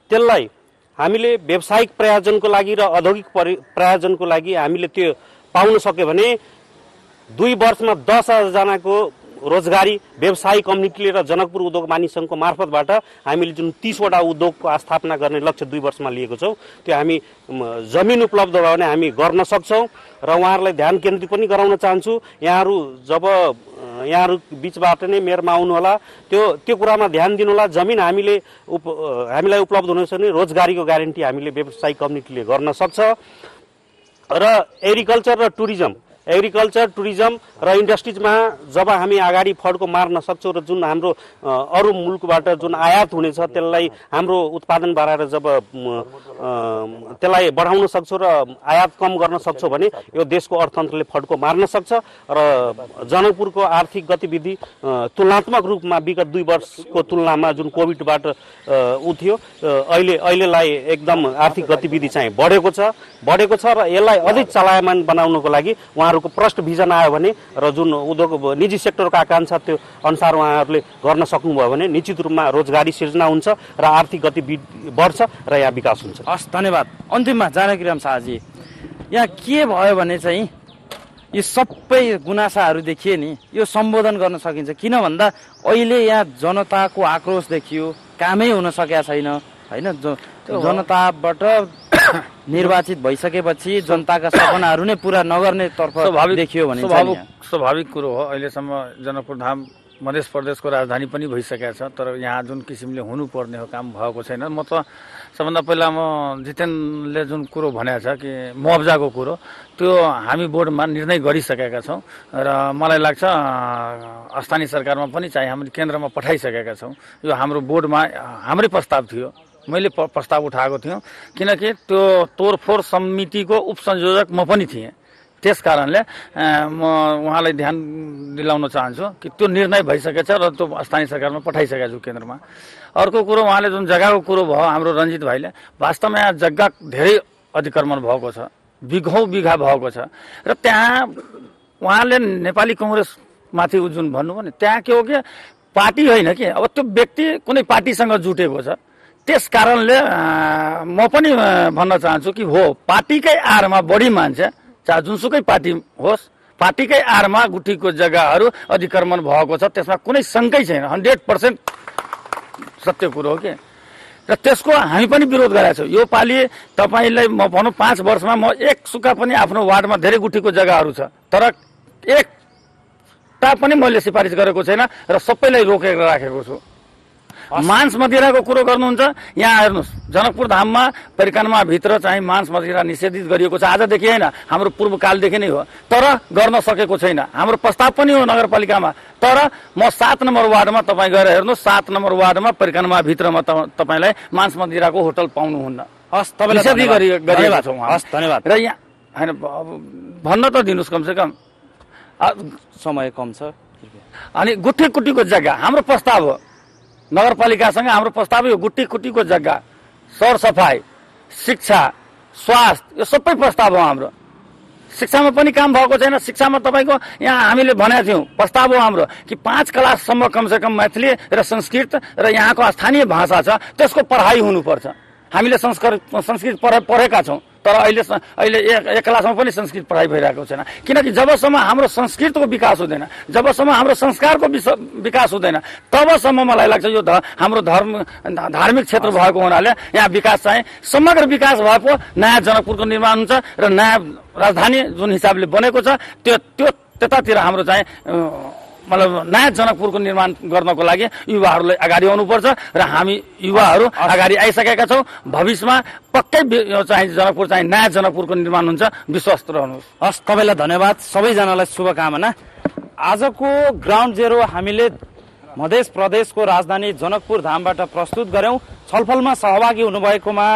त्यसलाई हामीले व्यावसायिक प्रयोजनको लागि र औद्योगिक प्रयोजनको लागि हामीले त्यो पाउन सक्यो भने 2 वर्षमा 10,000 जनाको रोजगारी व्यवसायी कम्युनिटीले र जनकपुर उद्योग वाणिज्य सङ्घको मार्फतबाट हामीले जुन 30 वटा उद्योगको स्थापना गर्ने लक्ष्य 2 वर्षमा लिएको छौँ त्यो हामी जमिन उपलब्ध भयो भने हामी गर्न सक्छौँ र उहाँहरूलाई ध्यान केन्द्रित पनि गराउन चाहन्छु। यहाँहरू जब यहाँहरू बिचबाट नै मेयरमा आउनु होला त्यो कुरामा ध्यान दिनु होला। जमिन हामीलाई उपलब्ध हुनेछ भने रोजगारीको ग्यारेन्टी हामीले व्यवसायी कम्युनिटीले गर्न सक्छ र एग्रिकल्चर टुरिज्म र इन्डस्ट्रिजमा जब हामी अगाडि फड्को मार्न सक्छौँ र जुन हाम्रो अरू मुलुकबाट जुन आयात हुनेछ त्यसलाई हाम्रो उत्पादन बढाएर जब त्यसलाई बढाउन सक्छौँ र आयात कम गर्न सक्छौँ भने यो देशको अर्थतन्त्रले फड्को मार्न सक्छ र जनकपुरको आर्थिक गतिविधि तुलनात्मक रूपमा विगत 2 वर्षको तुलनामा जुन कोभिडबाट उठ्यो अहिलेलाई एकदम आर्थिक गतिविधि चाहिँ बढेको छ र यसलाई अझै चलायमान बनाउनको लागि उहाँहरूको प्रष्ट भिजन आयो भने र जुन उद्योग निजी सेक्टरको आकांक्षा त्यो अनुसार उहाँहरूले गर्न सक्नुभयो भने निश्चित रूपमा रोजगारी सिर्जना हुन्छ र आर्थिक गतिविधि बढ्छ र यहाँ विकास हुन्छ। हस्, धन्यवाद। अन्तिममा जानकीराम शाहजी, यहाँ के भयो भने चाहिँ यो सबै गुनासाहरू देखिए नि यो सम्बोधन गर्न सकिन्छ किन भन्दा अहिले यहाँ जनताको आक्रोश देखियो, कामै हुन सकेका छैन हैन। जनताबाट निर्वाचित भइसकेपछि जनताका सपनाहरू नै पूरा नगर्ने तर्फ देखियो भने स्वाभाविक कुरो हो। अहिलेसम्म जनकपुर धाम मध्य प्रदेशको राजधानी पनि भइसकेको छ तर यहाँ जुन किसिमले हुनुपर्ने हो काम भएको छैन। म त सबभन्दा पहिला जितेनले जुन कुरो भनेको छ कि मुआब्जाको कुरो त्यो हामी बोर्डमा निर्णय गरिसकेका छौँ र मलाई लाग्छ स्थानीय सरकारमा पनि चाहिँ हामीले केन्द्रमा पठाइसकेका छौँ। यो हाम्रो बोर्डमा हाम्रै प्रस्ताव थियो, मैले प्रस्ताव उठाएको थिएँ किनकि त्यो तोडफोड समितिको उपसंयोजक म पनि थिएँ। त्यस कारणले म उहाँलाई ध्यान दिलाउन चाहन्छु कि त्यो निर्णय भइसकेछ र त्यो स्थानीय सरकारमा पठाइसकेको छु केन्द्रमा। अर्को कुरो उहाँले जुन जग्गाको कुरो भयो हाम्रो रञ्जित भाइले, वास्तवमा यहाँ जग्गा धेरै अतिक्रमण भएको छ, बिघौँ बिघा भएको छ र त्यहाँ उहाँले नेपाली कङ्ग्रेसमाथि जुन भन्नुभयो नि त्यहाँ के हो कि पार्टी होइन कि अब त्यो व्यक्ति कुनै पार्टीसँग जुटेको छ। त्यस कारणले म पनि भन्न चाहन्छु कि हो पार्टीकै आडमा बढी मान्छे चाहे जुनसुकै पार्टी होस् पार्टीकै आडमा गुठीको जग्गाहरू अतिक्रमण भएको छ, त्यसमा कुनै शङ्कै छैन, 100% सत्य कुरो हो कि। र त्यसको हामी पनि विरोध गरेका छौँ। यो पालि तपाईँलाई म भनौँ 5 वर्षमा म एक सुक्का पनि आफ्नो वार्डमा धेरै गुठीको जग्गाहरू छ तर एकटा पनि मैले सिफारिस गरेको छैन र सबैलाई रोकेर राखेको छु। मांस मदिराको कुरो गर्नुहुन्छ, यहाँ हेर्नुहोस् जनकपुर धाममा परिक्रमा भित्र चाहिँ मांस मदिरा निषेधित गरिएको छ। आजदेखि होइन, हाम्रो पूर्वकालदेखि नै हो तर गर्न सकेको छैन। हाम्रो प्रस्ताव पनि हो नगरपालिकामा तर म 7 नम्बर वार्डमा तपाईँ गएर हेर्नुहोस् 7 नम्बर वार्डमा परिक्रमा भित्रमा तपाईँलाई मांस मदिराको होटल पाउनुहुन्न। हस्, तपाईँलाई गरिएको छौँ। हस्, धन्यवाद। र यहाँ होइन भन्न त दिनुहोस् कमसेकम, समय कम छ। अनि गुठी कुटीको जग्गा हाम्रो प्रस्ताव हो, नगरपालिकासँग हाम्रो प्रस्ताव यो गुटी कुटीको जग्गा, सरसफाई, शिक्षा, स्वास्थ्य यो सबै प्रस्ताव हो हाम्रो। शिक्षामा पनि काम भएको छैन। शिक्षामा तपाईँको यहाँ हामीले भनेका थियौँ प्रस्ताव हो हाम्रो कि 5 क्लाससम्म कमसेकम मैथिली र संस्कृत र यहाँको स्थानीय भाषा छ त्यसको पढाइ हुनुपर्छ। हामीले संस्कृत पढेका छौँ तर अहिले एक क्लासमा पनि संस्कृत पढाइ भइरहेको छैन। किनकि जबसम्म हाम्रो संस्कृतको विकास हुँदैन, जबसम्म हाम्रो संस्कारको विकास हुँदैन, तबसम्म मलाई लाग्छ यो हाम्रो धार्मिक क्षेत्र भएको हुनाले यहाँ विकास चाहिँ समग्र विकास भए पो नयाँ जनकपुरको निर्माण हुन्छ र नयाँ राजधानी जुन हिसाबले बनेको छ त्यो त्यतातिर हाम्रो चाहिँ मतलब नयाँ जनकपुरको निर्माण गर्नको लागि युवाहरूले अगाडि आउनुपर्छ र हामी युवाहरू अगाडि आइसकेका छौँ। भविष्यमा पक्कै चाहिँ जनकपुर चाहिँ नयाँ जनकपुरको निर्माण हुन्छ, विश्वस्त रहनुहोस्। हस्, तपाईँलाई धन्यवाद, सबैजनालाई शुभकामना। आजको ग्राउन्ड जेरो हामीले मध्य प्रदेशको राजधानी जनकपुर धामबाट प्रस्तुत गर्यौं। छलफलमा सहभागी हुनुभएकोमा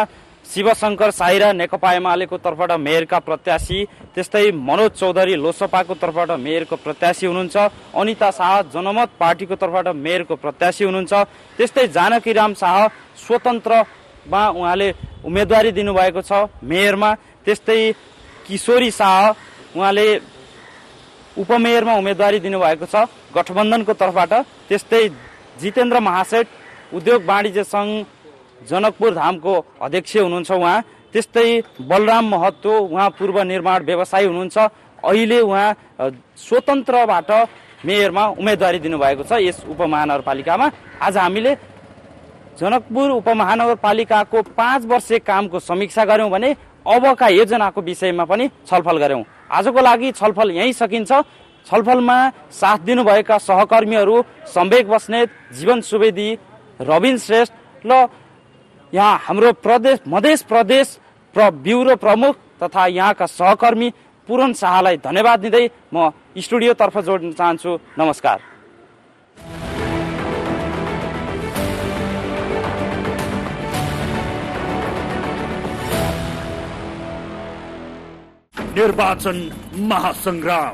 शिवशंकर साइरा नेकपा एमालेको तर्फबाट मेयरका प्रत्याशी, त्यस्तै मनोज चौधरी लोसपाको तर्फबाट मेयरको प्रत्याशी हुनुहुन्छ, अनिता शाह जनमत पार्टीको तर्फबाट मेयरको प्रत्याशी हुनुहुन्छ, त्यस्तै जानकीराम शाह स्वतन्त्रमा उहाँले उम्मेदवारी दिनुभएको छ मेयरमा, त्यस्तै किशोरी शाह उहाँले उपमेयरमा उम्मेदवारी दिनुभएको छ गठबन्धनको तर्फबाट, त्यस्तै जितेन्द्र महासेठ उद्योग वाणिज्य संघ जनकपुर धामको अध्यक्ष हुनुहुन्छ उहाँ, त्यस्तै बलराम महतो उहाँ पूर्व निर्माण व्यवसायी हुनुहुन्छ, अहिले उहाँ स्वतन्त्रबाट मेयरमा उम्मेदवारी दिनुभएको छ यस उपमहानगरपालिकामा। आज हामीले जनकपुर उपमहानगरपालिकाको 5 वर्षे कामको समीक्षा गर्यौं भने अबका योजनाको विषयमा पनि छलफल गर्यौं। आजको लागि छलफल यही सकिन्छ। छलफलमा साथ दिनुभएका सहकर्मीहरू सम्वेक बस्नेत, जीवन सुवेदी, रविन श्रेष्ठ र यहाँ हाम्रो मध्य प्रदेश ब्युरो प्रमुख तथा यहाँका सहकर्मी पूरण शाहलाई धन्यवाद दिँदै म स्टुडियोतर्फ जोड्न चाहन्छु। नमस्कार। निर्वाचन महासंग्राम